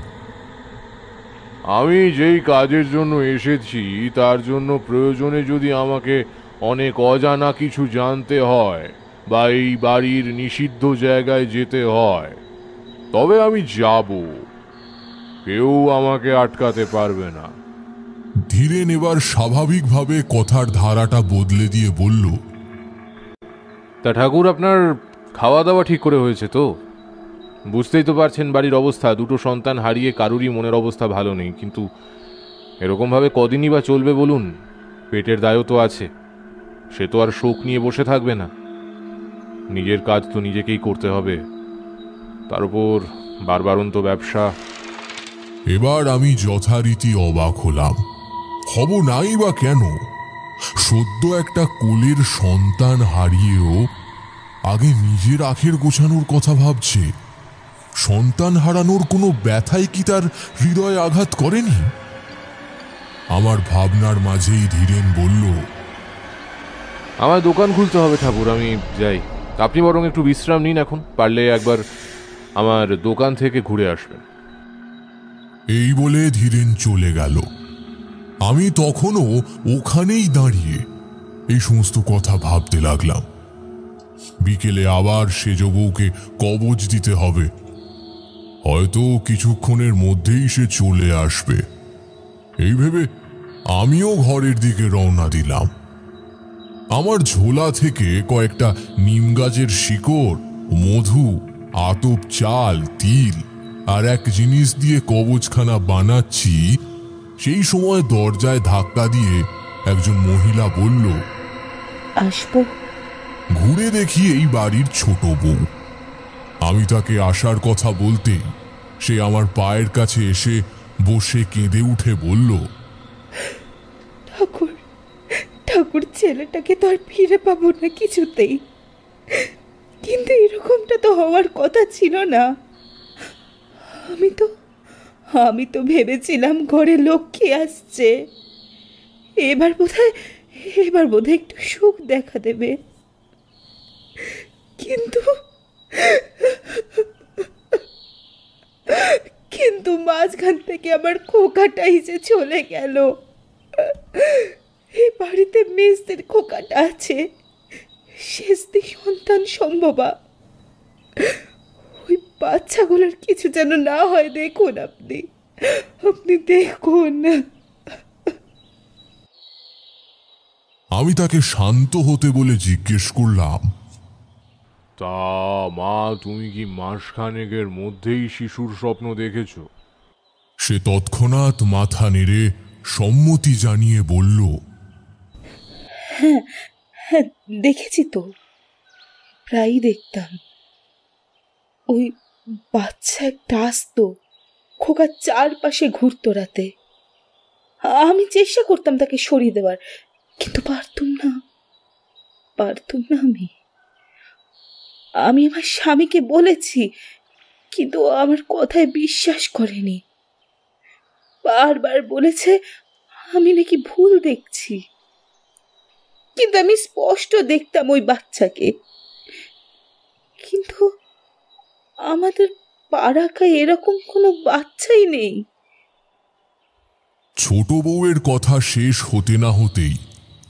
আমি যেই কাজের জন্য এসেছি তার জন্য প্রয়োজনে যদি আমাকে অনেক অজানা কিছু জানতে হয় বা এই বাড়ির নিষিদ্ধ জায়গায় যেতে হয়, তবে আমি যাব, কেউ আমাকে আটকাতে পারবে না। ধীরেন এবার স্বাভাবিকভাবে কথার ধারাটা বদলে দিয়ে বলল, তা ঠাকুর, আপনার খাওয়া দাওয়া ঠিক করে হয়েছে তো? বুঝতেই তো পারছেন বাড়ির অবস্থা, দুটো সন্তান হারিয়ে কারুরই মনের অবস্থা ভালো নেই। কিন্তু এরকমভাবে কদিনই বা চলবে বলুন? পেটের দায়ও তো আছে, সে তো আর শোক নিয়ে বসে থাকবে না। নিজের কাজ তো নিজেকেই করতে হবে। তার উপর বারবারন্ত ব্যবসা। এবার আমি যথারীতি অবাক হলাম। হব নাই বা কেন? সদ্য একটা কোলের সন্তান হারিয়েও আগে নিজের আখের গোছানোর কথা ভাবছে। সন্তান হারানোর কোনো ব্যথাই কি তার হৃদয়ে আঘাত করেনি? আমার ভাবনার মাঝেই ধীরেন বলল, আমার দোকান খুলতে হবে ঠাকুর, আমি যাই। আপনি বরং একটু বিশ্রাম নিন এখন, পারলে একবার আমার দোকান থেকে ঘুরে আসবেন। এই বলে ধীরেন চলে গেল। আমি তখনও ওখানেই দাঁড়িয়ে এই সমস্ত কথা ভাবতে লাগলাম। বিকেলে আবার সেজ বউকে কবজ দিতে হবে। হয়তো কিছুক্ষণের মধ্যেই সে চলে আসবে। এই ভেবে আমিও ঘরের দিকে রওনা দিলাম। আমার ঝোলা থেকে কয়েকটা নিম গাছের শিকড়, মধু, আতপ চাল, তিল আর এক জিনিস দিয়ে কবজখানা বানাচ্ছি, সেই সময় দরজায় ধাক্কা দিয়ে একজন মহিলা বলল, আসবো? ঘুরে দেখি এই বাড়ির ছোট বউ। আমি তাকে আসার কথা বলতেই সে আমার পায়ের কাছে এসে বসে কেঁদে উঠে বলল, ঠাকুর, ঠাকুর, ছেলেটাকে তো আর ফিরে পাবো না কিছুতেই। কিন্তু এরকমটা তো হওয়ার কথা ছিল না। আমি তো ভেবেছিলাম ঘরে লক্ষ্মী আসছে, এবার বোধহয় একটু সুখ দেখা দেবে। কিন্তু মাঝখান থেকে আমার খোকাটা এসে চলে গেল। এই বাড়িতে মেজদের খোকাটা আছে, শেষদি সন্তান সম্ভবা। ওই বাচ্চাগুলোর কিছু যেন না হয়, দেখুন আপনি দেখুন। আমি তাকে শান্ত হতে বলে জিজ্ঞেস করলাম, তা মা, তুমি কি মাসখানেকের মধ্যেই শিশুর স্বপ্ন দেখেছ? সে তৎক্ষণাৎ মাথা নেড়ে সম্মতি জানিয়ে বলল, হ্যাঁ, দেখেছি তো, প্রায়ই দেখতাম। ওই বাচ্চা একটা আসতো, খোকা চারপাশে ঘুরতো রাতে। আমি চেষ্টা করতাম তাকে সরিয়ে দেওয়ার, কিন্তু পারতুম না। আমি আমার স্বামীকে বলেছি, কিন্তু আমার কথায় বিশ্বাস করেনি। বারবার বলেছে আমি নাকি ভুল দেখছি, কিন্তু আমি স্পষ্ট দেখতাম ওই বাচ্চাকে। কিন্তু আমাদের পাড়াকায় এরকম কোনো বাচ্চাই নেই। ছোট বউয়ের কথা শেষ হতে না হতেই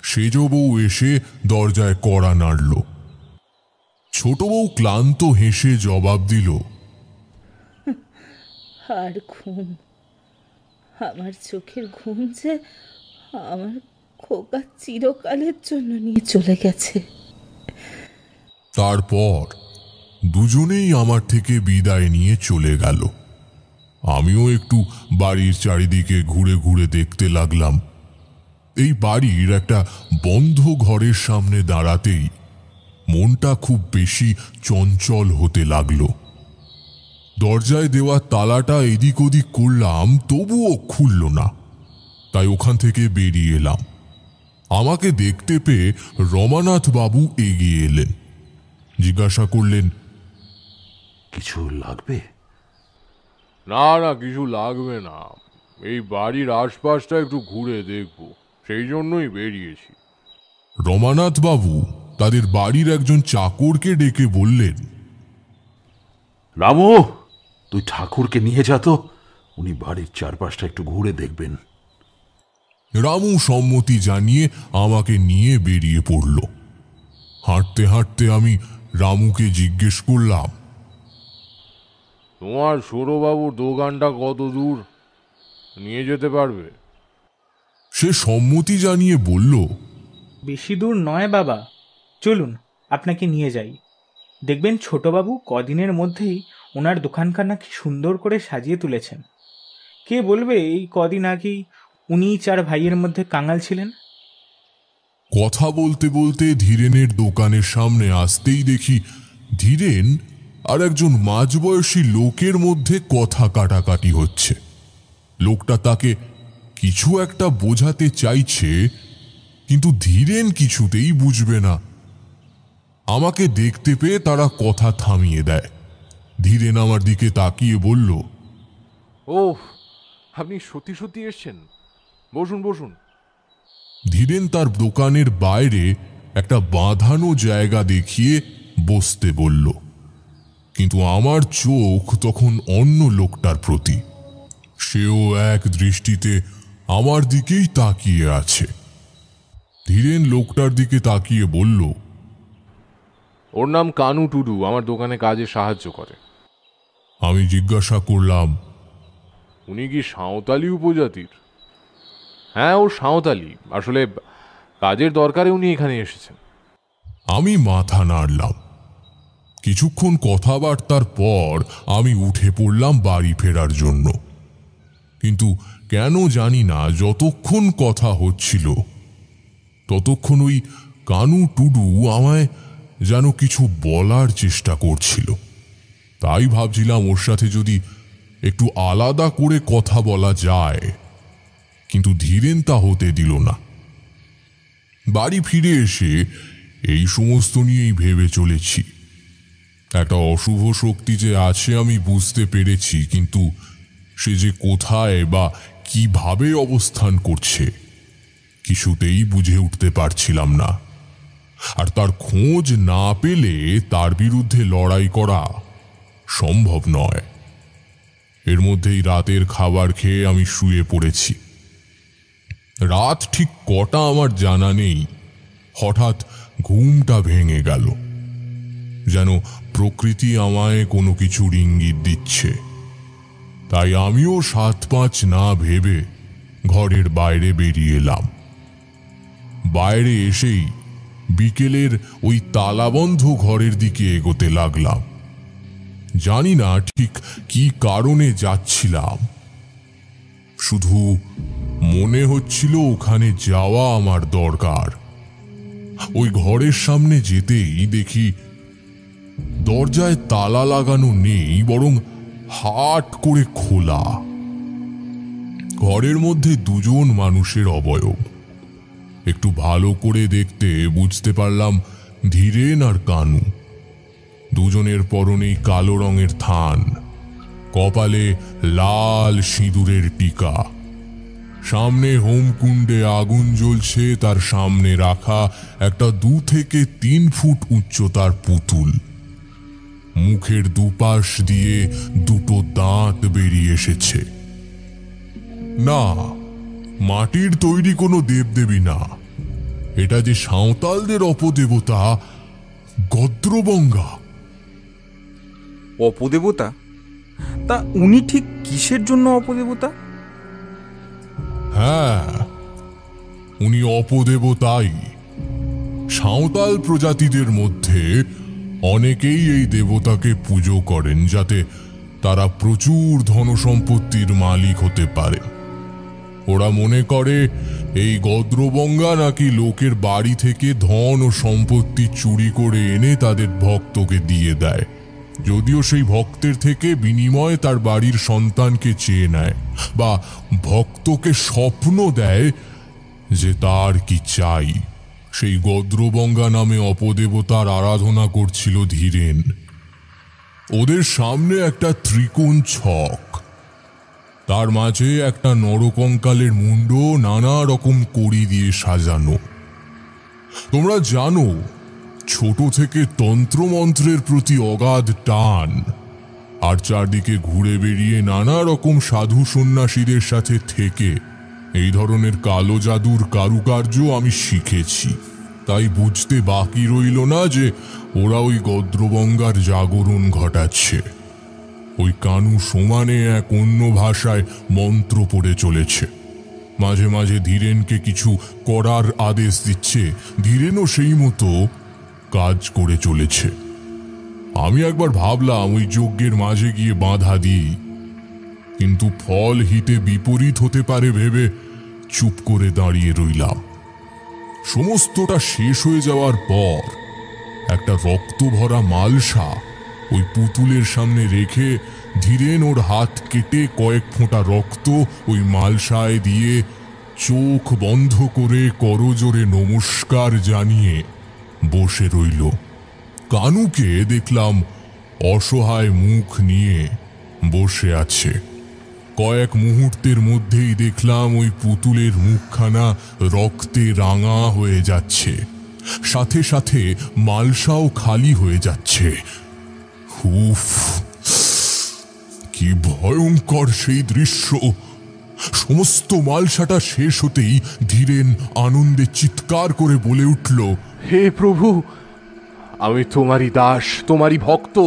সেজ বউ এসে দরজায় কড়া নাড়ল। ছোট বউ ক্লান্ত হেসে জবাব দিল, আর ঘুম, আমার চোখের ঘুম যে আমার খোকা চিরকালের জন্য নিয়ে চলে গেছে। তারপর দুজনেই আমার থেকে বিদায় নিয়ে চলে গেল। আমিও একটু বাড়ির চারিদিকে ঘুরে ঘুরে দেখতে লাগলাম। এই বাড়ির একটা বন্ধ ঘরের সামনে দাঁড়াতেই মনটা খুব বেশি চঞ্চল হতে লাগলো। দরজায় দেওয়া তালাটা এদিক ওদিক করলাম, তবুও খুলল না। তাই ওখান থেকে বেরিয়ে এলাম। আমাকে দেখতে পেয়ে রমানাথ বাবু এগিয়ে এলেন। জিজ্ঞাসা করলেন, কিছু লাগবে? না না, কিছু লাগবে না, এই বাড়ির আশপাশটা একটু ঘুরে দেখব, সেই জন্যই বেরিয়েছি। রমানাথ বাবু তাদের বাড়ির একজন চাকরকে ডেকে বললেন, রামু, তুই ঠাকুরকে নিয়ে যা তো, উনি বাড়ির চারপাশটা একটু ঘুরে দেখবেন। রামু সম্মতি জানিয়ে আমাকে নিয়ে বেরিয়ে পড়ল। হাঁটতে হাঁটতে আমি রামুকে জিজ্ঞেস করলাম, তোমার সৌরবাবুর দোকানটা কত দূর? নিয়ে যেতে পারবে? সে সম্মতি জানিয়ে বলল, বেশি দূর নয় বাবা, চলুন আপনাকে নিয়ে যাই। দেখবেন ছোটবাবু কদিনের মধ্যেই ওনার দোকানখানা কি সুন্দর করে সাজিয়ে তুলেছেন। কে বলবে এই কদিন আগেই উনি 4 ভাইয়ের মধ্যে কাঙাল ছিলেন। কথা বলতে বলতে ধীরেনের দোকানের সামনে আসতেই দেখি ধীরেন আর একজন মাঝবয়সী লোকের মধ্যে কথা কাটাকাটি হচ্ছে। লোকটা তাকে কিছু একটা বোঝাতে চাইছে, কিন্তু ধীরেন কিছুতেই বুঝবে না। আমাকে দেখতে পেয়ে তারা কথা থামিয়ে দেয়। ধীরেন আমার দিকে তাকিয়ে বলল, ও, আপনি সত্যি সত্যি এসছেন, বসুন বসুন। ধীরেন তার দোকানের বাইরে একটা বাঁধানো জায়গা দেখিয়ে বসতে বলল, কিন্তু আমার চোখ তখন অন্য লোকটার প্রতি। সেও এক দৃষ্টিতে আমার দিকেই তাকিয়ে আছে। ধীরেন লোকটার দিকে তাকিয়ে বলল, ওর নাম কানু টুডু, আমার দোকানে কাজে সাহায্য করে। আমি জিজ্ঞাসা করলাম, উনি কি সাঁওতালি উপজাতির? হ্যাঁ, ও সাঁওতালি, আসলে কাজের দরকারে উনি এখানে এসেছেন। আমি মাথা নাড়লাম। কিছুক্ষণ কথাবার্তার পর আমি উঠে পড়লাম বাড়ি ফেরার জন্য। কিন্তু কেন জানি না, যতক্ষণ কথা হচ্ছিল ততক্ষণ ওই কানু টুডু আমায় যেন কিছু বলার চেষ্টা করছিল। তাই ভাবছিলাম ওর সাথে যদি একটু আলাদা করে কথা বলা যায়, কিন্তু ধীরেন তা হতে দিল না। বাড়ি ফিরে এসে এই সমস্ত নিয়েই ভেবে চলেছি। একটা অশুভ শক্তি যে আছে আমি বুঝতে পেরেছি, কিন্তু সে যে কোথায় বা কিভাবে অবস্থান করছে কিছুতেই বুঝে উঠতে পারছিলাম না। আর তার খোঁজ না পেলে তার বিরুদ্ধে লড়াই করা সম্ভব নয়। এর মধ্যেই রাতের খাবার খেয়ে আমি শুয়ে পড়েছি। রাত ঠিক কটা আমার জানা নেই, হঠাৎ ঘুমটা ভেঙে গেল। যেন প্রকৃতি আমায় কোনো কিছুর ইঙ্গিত দিচ্ছে। তাই আমিও ৭-৫ না ভেবে ঘরের বাইরে বেরিয়ে এলাম। বাইরে এসেই বিকেলের ওই তালাবন্ধ ঘরের দিকে এগোতে লাগলাম। জানি না ঠিক কি কারণে যাচ্ছিলাম, শুধু মনে হচ্ছিল ওখানে যাওয়া আমার দরকার। ওই ঘরের সামনে যেতেই দেখি দরজায় তালা লাগানো নেই, বরং হাট করে খোলা। ঘরের মধ্যে দুজন মানুষের অবয়ব। একটু ভালো করে দেখতে বুঝতে পারলাম ধীরেন আর কানু। দুজনের পরনেই কালো রঙের থান, কপালে লাল সিঁদুরের টিকা। সামনে হোমকুণ্ডে আগুন জ্বলছে, তার সামনে রাখা একটা 2 থেকে 3 ফুট উচ্চতার পুতুল। মুখের দুপাশ দিয়ে 2টো দাঁত বেরিয়ে এসেছে। না, মাটির তৈরি কোনো দেবদেবী না, এটা যে সাঁওতালদের অপদেবতা গদ্রবঙ্গা। অপদেবতা? তা উনি ঠিক কিসের জন্য অপদেবতা? হ্যাঁ, উনি অপদেবতাই। সাঁওতাল প্রজাতিদের মধ্যে অনেকেই এই দেবতাকে পুজো করেন, যাতে তারা প্রচুর ধনসম্পত্তির মালিক হতে পারে। ওরা মনে করে এই গদ্রবঙ্গা নাকি লোকের বাড়ি থেকে ধন ও সম্পত্তি চুরি করে এনে তাদের ভক্তকে দিয়ে দেয়, যদিও সেই ভক্তের থেকে বিনিময়ে তার বাড়ির সন্তানকে চেয়ে নেয়, বা ভক্তকে স্বপ্ন দেয় যে তার কি চাই। সেই গদ্রবঙ্গা নামে অপদেবতার আরাধনা করছিল ধীরেন। ওদের সামনে একটা ত্রিকোণ ছক, তার মাঝে একটা নরকঙ্কালের মুন্ড নানা রকম কড়ি দিয়ে সাজানো। তোমরা জানো, ছোট থেকে তন্ত্রমন্ত্রের প্রতি অগাধ টান, আর চারদিকে ঘুরে বেরিয়ে নানা রকম সাধু সন্ন্যাসীদের সাথে থেকে এই ধরনের কালো জাদুর কারুকার্য আমি শিখেছি। তাই বুঝতে বাকি রইল না যে ওরা ওই গদ্রবঙ্গার জাগরণ ঘটাচ্ছে। ওই কানু সমানে এক অন্য ভাষায় মন্ত্র পড়ে চলেছে। মাঝে মাঝে ধীরেনকে কিছু করার আদেশ দিচ্ছে, ধীরেনও সেই মতো কাজ করে চলেছে। আমি একবার ভাবলাম ওই যজ্ঞের মাঝে গিয়ে বাধা দিই, কিন্তু ফল হিতে বিপরীত হতে পারে ভেবে চুপ করে দাঁড়িয়ে রইলাম। সমস্তটা শেষ হয়ে যাওয়ার পর একটা রক্ত ভরা মালসা ওই পুতুলের সামনে রেখে ধীরেন ওর হাত কেটে কয়েক ফোঁটা রক্ত ওই মালসায় দিয়ে চোখ বন্ধ করে করজোরে নমস্কার জানিয়ে বসে রইল। কানুকে দেখলাম অসহায় মুখ নিয়ে বসে আছে। কয়েক মুহূর্তের মধ্যেই দেখলাম ওই পুতুলের মুখখানা রক্তে রাঙা হয়ে যাচ্ছে, সাথে সাথে মালসাও খালি হয়ে যাচ্ছে। উফ, কি ভয়ঙ্কর সেই দৃশ্য! সমস্ত মালসাটা শেষ হতেই ধীরেন আনন্দে চিৎকার করে বলে উঠল, হে প্রভু, আমি তোমারই দাস, তোমারই ভক্ত,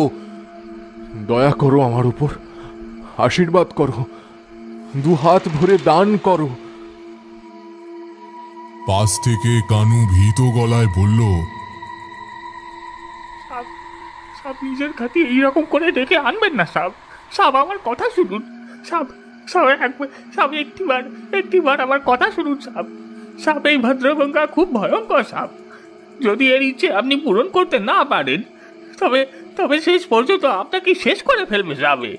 দয়া করো আমার উপর, আশীর্বাদ করো, দুহাত ভরে দান করো। পাশ থেকে কানু ভীত গলায় বলল, সাপ নিজের খাতি এইরকম করে ডেকে আনবেন না সাপ। সাপ আমার কথা শুনুন সাপ, সাপ একটিবার আমার কথা শুনুন সাপ। সাপ এই ভদ্রগঙ্গা খুব ভয়ঙ্কর সাপ। যদি এর ইচ্ছে আপনি পূরণ করতে না পারেন তবে শেষ পর্যন্ত আপনাকে শেষ করে ফেলবে সাপে।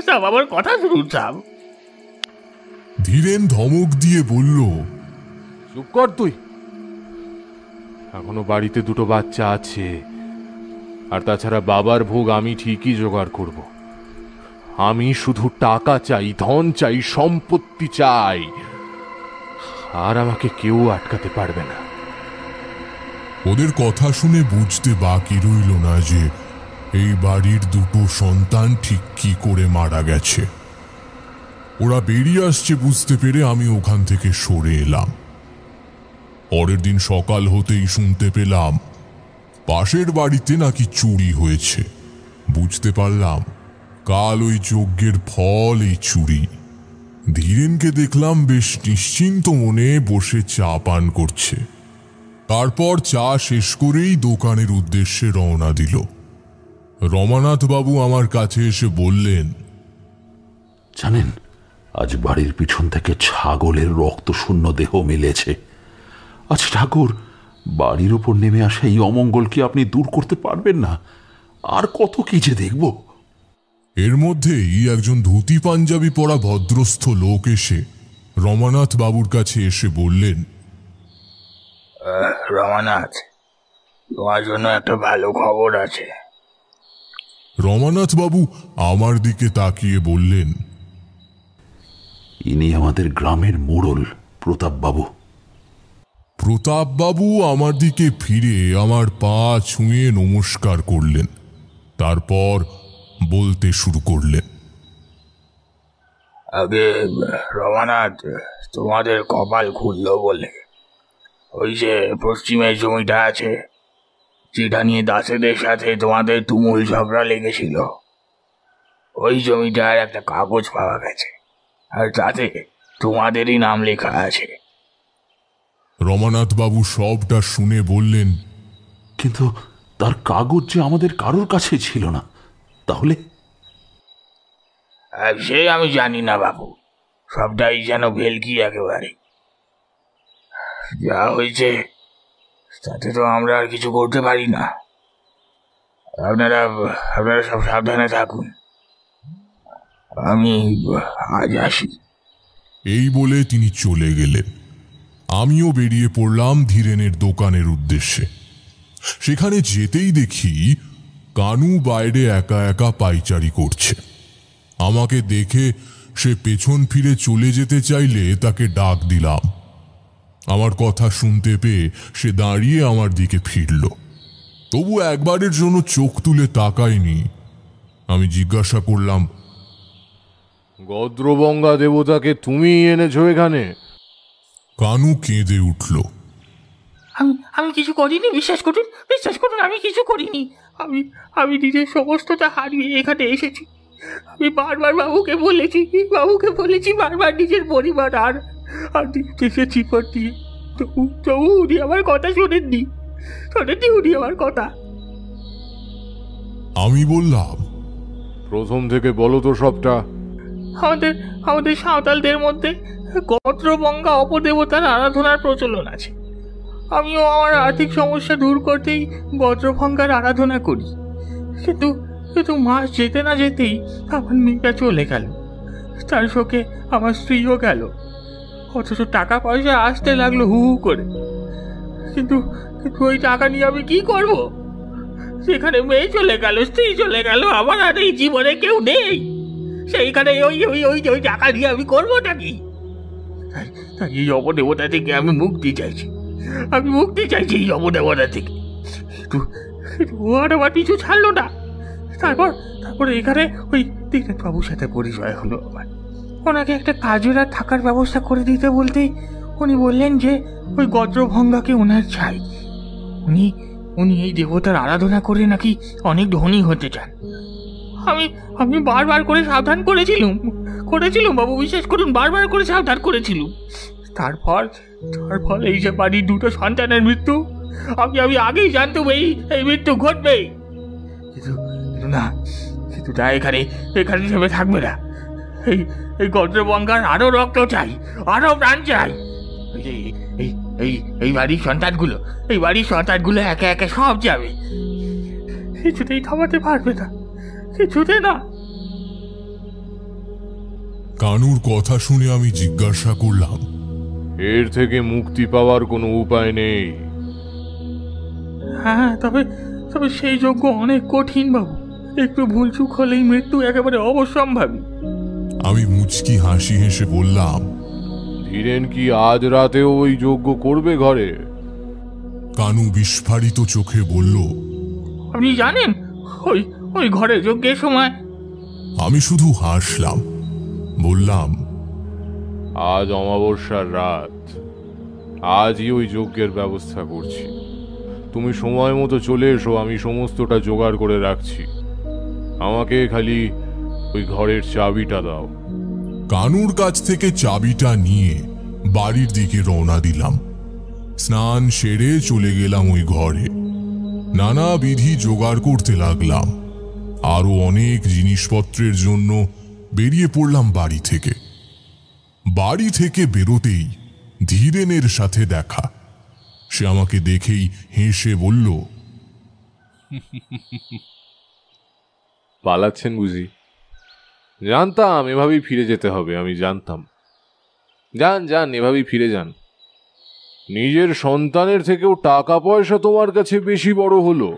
সাপ আমার কথা শুনুন সাপ। ধীরেন ধমক দিয়ে বলল, চুপ কর তুই, এখনো বাড়িতে দুটো বাচ্চা আছে, আর তাছাড়া বাবার ভোগ আমি ঠিকই জোগাড় করব। আমি শুধু টাকা চাই, ধন চাই, সম্পত্তি চাই, আর আমাকে কেউ আটকাতে পারবে না। ওদের কথা শুনে বুঝতে বাকি রইল না যে এই বাড়ির দুটো সন্তান ঠিক কি করে মারা গেছে। ওরা বেরিয়ে আসছে বুঝতে পেরে আমি ওখান থেকে সরে এলাম। পরের দিন সকাল হতেই শুনতে পেলাম পাশের বাড়িতে নাকি চুরি হয়েছে। বুঝতে পারলাম কাল ওই যজ্ঞের ফল এই চুরি। ধীরেনকে দেখলাম বেশ নিশ্চিন্ত মনে বসে চা পান করছে। তারপর চা শেষ করেই দোকানের উদ্দেশ্যে রওনা দিল। রমানাথ বাবু আমার কাছে এসে বললেন, জানেন, আজ বাড়ির পিছন থেকে ছাগলের রক্ত শূন্য দেহ মিলেছে। আচ্ছা ঠাকুর, বাড়ির উপর নেমে আসা এই অমঙ্গল কি আপনি দূর করতে পারবেন না? আর কত কি যে দেখব। এর মধ্যেই একজন ধুতি পাঞ্জাবি পরা ভদ্রস্থ লোক এসে রমানাথ বাবুর কাছে এসে বললেন, রমানাথ, তোমার জন্য একটা ভালো খবর আছে। রমানাথ বাবু আমার দিকে তাকিয়ে বললেন, ইনি আমাদের গ্রামের মোড়ল প্রতাপবাবু। প্রতাপবাবু আমার দিকে ফিরে আমার পা ছুঁয়ে নমস্কার করলেন। তারপর বলতে শুরু করলেন, আগে রমানাথ, তোমাদের কপাল খুললো বলে ওই যে পশ্চিমের জমিটা আছে, যেটা নিয়ে দাসেদের সাথে তোমাদের তুমুল ঝগড়া লেগেছিল, ওই জমিটার একটা কাগজ পাওয়া গেছে, আর তাতে তোমাদেরই নাম লেখা আছে। রমানাথ বাবু সবটা শুনে বললেন, কিন্তু তার কাগজ যে আমাদের কারোর কাছে ছিল না, তাহলে? সে আমি জানি না বাবু, সবটাই যেন ভেলকি একেবারে। যা হয়েছে তাতে তো আমরা আর কিছু করতে পারি না। আপনারা সব সাবধানে থাকুন। আমি আজ আসি। এই বলে তিনি চলে গেলেন। আমিও বেরিয়ে পড়লাম ধীরেনের দোকানের উদ্দেশ্যে। সেখানে যেতেই দেখি কানু বাইরে একা একা পাইচারি করছে। আমাকে দেখে সে পেছন ফিরে চলে যেতে চাইলে তাকে ডাক দিলাম। আমার কথা শুনতে পেয়ে সে দাঁড়িয়ে আমার দিকে ফিরল, তবু একবারের জন্য চোখ তুলে তাকায়নি। আমি জিজ্ঞাসা করলাম, গদ্রবঙ্গা দেবতাকে তুমি এনেছো এখানে? কানু কেঁদে উঠল, আমি কিছু করিনি, বিশ্বাস করুন আমি কিছু করিনি। আমি নিজের সমস্তটা হারিয়ে এখানে এসেছি। আমি বারবার বাবুকে বলেছি বারবার নিজের পরিবার আর দেশের চিপট দিয়ে, তবু উনি আমার কথা শোনেননি উনি আমার কথা। আমি বললাম, প্রথম থেকে বলো তো সবটা। আমাদের সাঁওতালদের মধ্যে গদ্রবঙ্গা অপদেবতার আরাধনার প্রচলন আছে। আমিও আমার আর্থিক সমস্যা দূর করতেই গদ্রভঙ্গার আরাধনা করি, কিন্তু মাস যেতে না যেতেই আমার মেয়েটা চলে গেল, তার শোকে আমার স্ত্রীও গেল, অথচ টাকা পয়সা আসতে লাগলো হু হু করে। কিন্তু কিন্তু ওই টাকা নিয়ে আমি কি করব? সেখানে মেয়ে চলে গেল, স্ত্রী চলে গেল, আমার আর এই জীবনে কেউ নেই। সেইখানে ওই ওই ওই ওই টাকা দিয়ে আমি করবোটা কি? তাই এই অবদেবতা থেকে আমি মুক্তি চাইছি, আমি মুক্তি চাইছি এই অবদেবতা থেকে। কিন্তু ও আর আমার পিছু ছাড়লো না। তারপর এখানে ওই দীনেশ বাবুর সাথে পরিচয় হলো আমার। ওনাকে একটা কাজের আর থাকার ব্যবস্থা করে দিতে বলতেই উনি বললেন যে ওই গদ্রভঙ্গাকে ওনার চাই। উনি এই দেবতার আরাধনা করে নাকি অনেক ধনী হতে চান। আমি বারবার করে সাবধান করেছিলাম বাবু, বিশ্বাস করুন, বারবার করে সাবধান করেছিলাম। তারপর এই যে বাড়ির দুটো সন্তানের মৃত্যু, আমি আগেই জানতাম এই মৃত্যু ঘটবেই। কিন্তু তা এখানে হিসেবে থাকবে না। এই গদ্রবঙ্গার আরো রক্ত চাই, আরো প্রাণ চাই। এই বাড়ির সন্তানগুলো একে একে সব যাবে, কিছুতেই থামাতে পারবে না, কিছুতে না। কানুর কথা শুনে আমি জিজ্ঞাসা করলাম, এর থেকে মুক্তি পাওয়ার কোনো উপায় নেই? হ্যাঁ, তবে সেই যজ্ঞ অনেক কঠিন বাবু, একটু ভুলচুক হলেই মৃত্যু একেবারে অবশ্যম্ভাবী। আমি মুচকি হাসি হেসে বললাম, ধীরেন কি আজ রাতেও ওই যজ্ঞ করবে ঘরে? কানু বিস্ফারিত চোখে বলল, আপনি জানেন ওই ঘরে যজ্ঞের সময়? আমি শুধু হাসলাম, বললাম, আজ অমাবস্যার রাত, আজই ওই যজ্ঞের ব্যবস্থা করছি। তুমি সময় মতো চলে এসো, আমি সমস্তটা জোগাড় করে রাখছি। আমাকে খালি ওই ঘরের চাবিটা দাও। কানুর কাছ থেকে চাবিটা নিয়ে বাড়ির দিকে রওনা দিলাম। স্নান সেরে চলে গেলাম ওই ঘরে। নানা বিধি জোগাড় করতে লাগলাম। আরো অনেক জিনিসপত্রের জন্য বেরিয়ে পড়লাম বাড়ি থেকে বেরোতেই ধীরেনের সাথে দেখা। সে আমাকে দেখেই হেসে বলল, পালাচ্ছেন বুঝি? জানতাম এভাবেই ফিরে যেতে হবে, আমি জানতাম। যান, এভাবেই ফিরে যান। নিজের সন্তানের থেকেও টাকা পয়সা তোমার কাছে বেশি বড় হলো।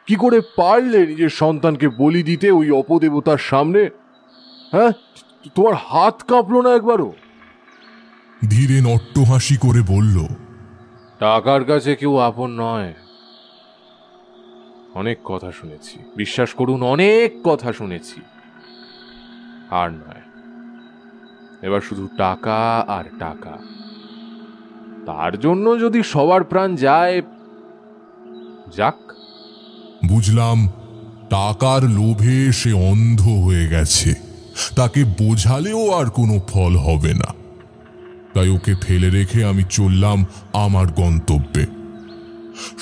কি করে পারলে নিজের সন্তানকে বলি দিতে ওই অপদেবতার সামনে? হ্যাঁ, তোমার হাত কাঁপলো না একবারও? ধীরেন অট্টহাসি করে বলল, টাকার কাছে কেউ আপন নয়। অনেক কথা শুনেছি, বিশ্বাস করুন, অনেক কথা শুনেছি। আর নয়, এবার শুধু টাকা আর টাকা। তার জন্য যদি সবার প্রাণ যায়, যাক। বুঝলাম টাকার লোভে সে অন্ধ হয়ে গেছে, তাকে বোঝালেও আর কোনো ফল হবে না। তাই ওকে ফেলে রেখে আমি চললাম আমার গন্তব্যে।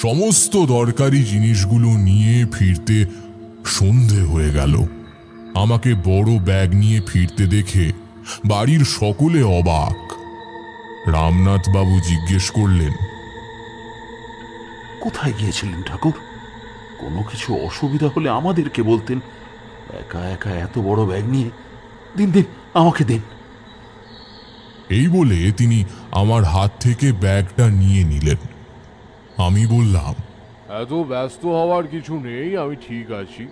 সমস্ত দরকারি জিনিসগুলো নিয়ে ফিরতে সন্ধে হয়ে গেল। আমাকে বড় ব্যাগ নিয়ে ফিরতে দেখে বাড়ির সকলে অবাক। রামনাথ বাবু জিজ্ঞেস করলেন, কোথায় গিয়েছিলেন ঠাকুর? কোনো কিছু অসুবিধা হলে আমাদেরকে বলতেন, একা একা এত বড় ব্যাগ নিয়ে? দিন আমাকে দিন। এই বলে তিনি আমার হাত থেকে ব্যাগটা নিয়ে নিলেন। আমি বললাম, এত ব্যস্ত হওয়ার কিছু নেই, আমি ঠিক আছি।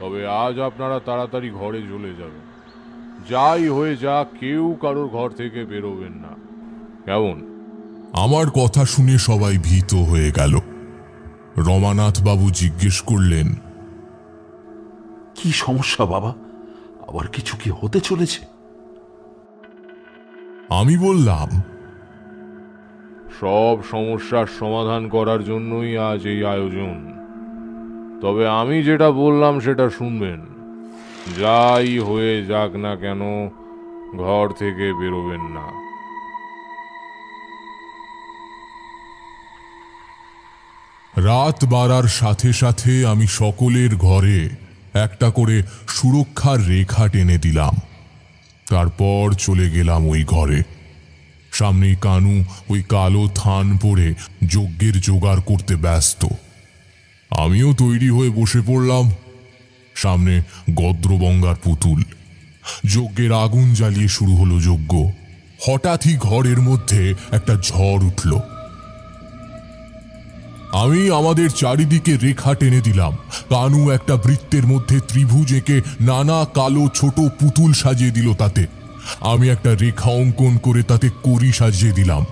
তবে আজ আপনারা তাড়াতাড়ি ঘরে চলে যাবেন। যাই হয়ে যাক, কেউ কারোর ঘর থেকে বেরোবেন না, কেমন? আমার কথা শুনে সবাই ভীত হয়ে গেল। রমানাথ বাবু জিজ্ঞেস করলেন, কি সমস্যা বাবা? আবার কিছু কি হতে চলেছে? আমি বললাম, সব সমস্যার সমাধান করার জন্যই আজ এই আয়োজন। তবে আমি যেটা বললাম সেটা শুনবেন। যাই হয়ে যাক না কেন, ঘর থেকে বেরোবেন না। রাত বাড়ার সাথে সাথে আমি সকলের ঘরে একটা করে সুরক্ষার রেখা টেনে দিলাম। তারপর চলে গেলাম ওই ঘরে। সামনে কানু ওই কালো থান পরে যজ্ঞের জোগাড় করতে ব্যস্ত। আমিও তৈরি হয়ে বসে পড়লাম। সামনে গদ্রবঙ্গার পুতুল। যজ্ঞের আগুন জ্বালিয়ে শুরু হলো যজ্ঞ। হঠাৎই ঘরের মধ্যে একটা ঝড় উঠল। আমি আমাদের চারিদিকে রেখা টেনে দিলাম। কানু একটা বৃত্তের মধ্যে ত্রিভুজ এঁকে নানা কালো ছোট পুতুল সাজিয়ে দিল তাতে। আমি একটা রেখা অঙ্কন করে তাতে কড়ি সাজিয়ে দিলাম।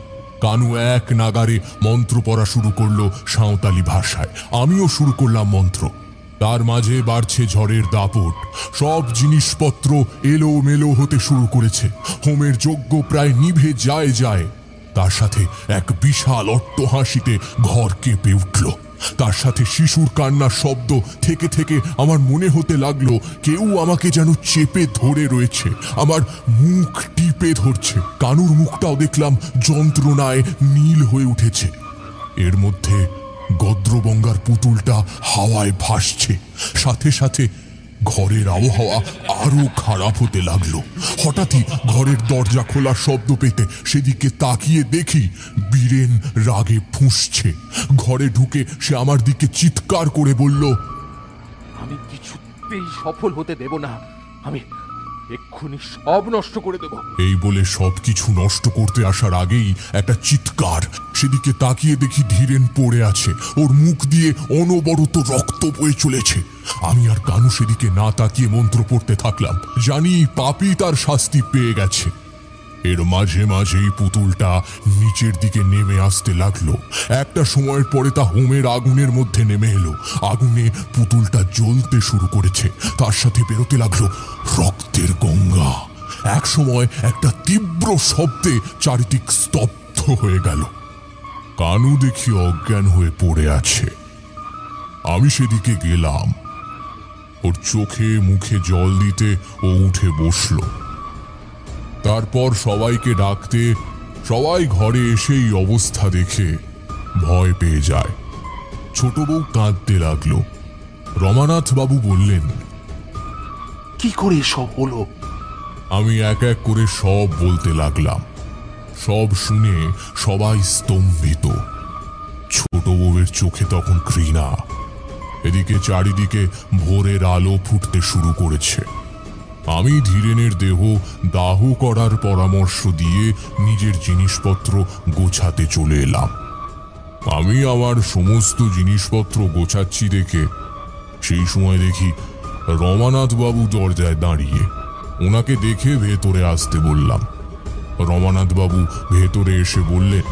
কানু এক নাগারে মন্ত্র পড়া শুরু করলো সাঁওতালি ভাষায়। আমিও শুরু করলাম মন্ত্র। তার মাঝে বাড়ছে ঝড়ের দাপট। সব জিনিসপত্র এলোমেলো হতে শুরু করেছে। হোমের যজ্ঞ প্রায় নিভে যায়। তার সাথে এক বিশাল অট্টহাসিতে ঘর কেঁপে উঠল। তার সাথে শিশুর কান্নার শব্দ থেকে থেকে আমার মনে হতে লাগলো কেউ আমাকে যেন চেপে ধরে রয়েছে, আমার মুখ টিপে ধরছে। কানুর মুখটাও দেখলাম যন্ত্রণায় নীল হয়ে উঠেছে। এর মধ্যে গদ্রবঙ্গার পুতুলটা হাওয়ায় ভাসছে। সাথে সাথে ঘরের আবহাওয়া আরো খারাপ হতে লাগলো। হঠাৎই ঘরের দরজা খোলার শব্দ পেতে সেদিকে তাকিয়ে দেখি বীরেন রাগে ফুঁসছে। ঘরে ঢুকে সে আমার দিকে চিৎকার করে বলল, আমি কিছুতেই সফল হতে দেব না, আমি এক্ষুনি সব নষ্ট করে দেব। এই বলে সবকিছু নষ্ট করতে আসার আগেই একটা চিৎকার। সেদিকে তাকিয়ে দেখি ধীরেন পড়ে আছে, ওর মুখ দিয়ে অনবরত রক্ত বয়ে চলেছে। আমি আর কানু সেদিকে না তাকিয়ে মন্ত্র পড়তে থাকলাম। জানি পাপী তার শাস্তি পেয়ে গেছে। এর মাঝে মাঝেই পুতুলটা নিচের দিকে নেমে আসতে লাগলো। একটা সময়ের পরে তা হোমের আগুনের মধ্যে নেমে এলো। আগুনে পুতুলটা জ্বলতে শুরু করেছে। তার সাথে বেরোতে লাগলো রক্তের গঙ্গা। এক সময় একটা তীব্র শব্দে চারিদিক স্তব্ধ হয়ে গেল। কানু দেখি অজ্ঞান হয়ে পড়ে আছে। আমি সেদিকে গেলাম। ওর চোখে মুখে জল দিতে ও উঠে বসল। তারপর সবাইকে ডাকতে সবাই ঘরে এসে এই অবস্থা দেখে ভয় পেয়ে যায়। ছোট বউ কাঁদতে লাগলো। রমানাথ বাবু বললেন, কি করে সব হলো? আমি এক এক করে সব বলতে লাগলাম। সব শুনে সবাই স্তম্ভিত। ছোট বউয়ের চোখে তখন ঘৃণা। এদিকে চারিদিকে ভোরের আলো ফুটতে শুরু করেছে। আমি ধীরেনের দেহ দাহ করার পরামর্শ দিয়ে নিজের জিনিসপত্র গোছাতে চলে এলাম। আমি আমার সমস্ত জিনিসপত্র গোছাচ্ছি দেখে সেই সময় দেখি রমানাথ বাবু দরজায় দাঁড়িয়ে। ওনাকে দেখে ভেতরে আসতে বললাম। রমানাথ বাবু ভেতরে এসে বললেন,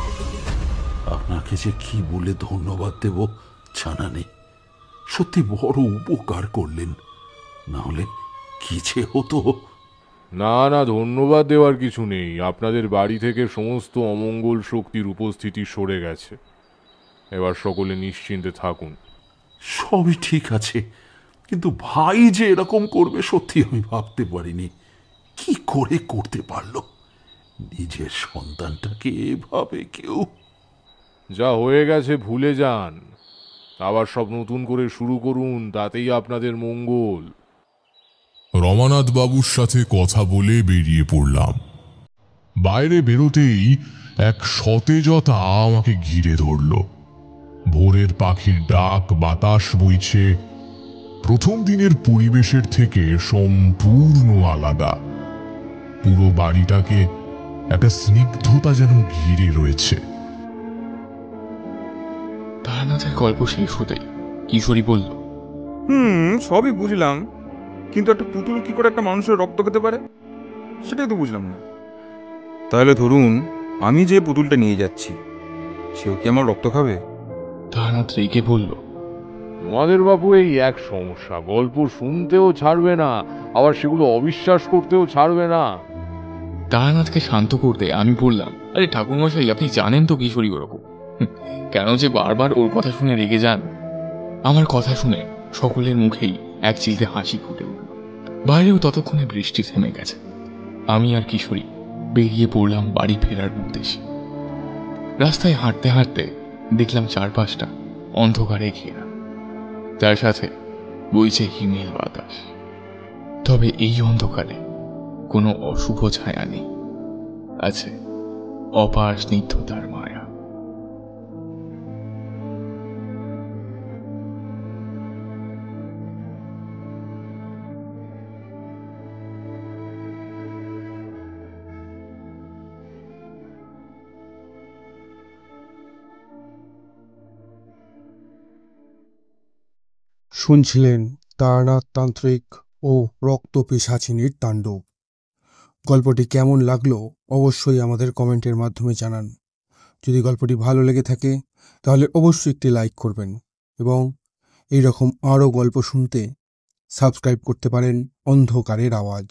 আপনাকে যে কি বলে ধন্যবাদ দেব জানা নেই। সত্যি বড় উপকার করলেন, না হলে কি যে হতো। না না, ধন্যবাদ দেওয়ার কিছু নেই। আপনাদের বাড়ি থেকে সমস্ত অমঙ্গল শক্তির উপস্থিতি সরে গেছে। এবার সকলে নিশ্চিন্তে থাকুন। সবই ঠিক আছে, কিন্তু ভাই যে এরকম করবে সত্যি আমি ভাবতে পারিনি। কি করে করতে পারলো? নিজের সন্তানটাকে এভাবে কেউ। যা হয়ে গেছে ভুলে যান, আবার সব নতুন করে শুরু করুন, তাতেই আপনাদের মঙ্গল। রমানাথ বাবুর সাথে কথা বলে বেরিয়ে পড়লাম। বাইরে বেরোতেই এক সতেজতা আমাকে ঘিরে ধরল। ভোরের পাখির ডাক, বাতাস বইছে। প্রথম দিনের পরিবেশের থেকে সম্পূর্ণ আলাদা। পুরো বাড়িটাকে একটা স্নিগ্ধতা যেন ঘিরে রয়েছে। তারানাথের গল্প শেষ হতেই কিশোরী বলল, সবই বুঝলাম, কিন্তু একটা পুতুল কি করে একটা মানুষের রক্ত খেতে পারে সেটাই তো বুঝলাম না। তাহলে ধরুন আমি যে পুতুলটা নিয়ে যাচ্ছি, সেও কি আমার রক্ত খাবে? তারানাথ রেগে বলল, তোমাদের বাবু এই এক সমস্যা, গল্প শুনতেও ছাড়বে না, আবার সেগুলো অবিশ্বাস করতেও ছাড়বে না। তারানাথকে শান্ত করতে আমি বললাম, আরে ঠাকুরমশাই, আপনি জানেন তো কিশোরী ওরকম, কেন যে বারবার ওর কথা শুনে রেগে যান। আমার কথা শুনে সকলের মুখেই এক চিলতে হাসি ফুটে উঠল। বাইরেও ততক্ষণে বৃষ্টি থেমে গেছে। আমি আর কিশোরী বেরিয়ে পড়লাম বাড়ি ফেরার উদ্দেশ্যে। রাস্তায় হাঁটতে হাঁটতে দেখলাম চারপাশটা অন্ধকারে ঘেরা, তার সাথে বইছে হিমেল বাতাস। তবে এই অন্ধকারে কোনো অশুভ ছায়া নেই, আছে অপার স্নিগ্ধতার মায়া। শুনছিলেন তারানাথ তান্ত্রিক ও রক্ত পিশাচিনীর তাণ্ডব। গল্পটি কেমন লাগলো অবশ্যই আমাদের কমেন্টের মাধ্যমে জানান। যদি গল্পটি ভালো লেগে থাকে তাহলে অবশ্যই একটি লাইক করবেন এবং এই রকম আরও গল্প শুনতে সাবস্ক্রাইব করতে পারেন অন্ধকারের আওয়াজ।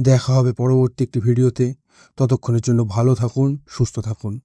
দেখা হবে পরবর্তী একটি ভিডিওতে। ততক্ষণের জন্য ভালো থাকুন, সুস্থ থাকুন।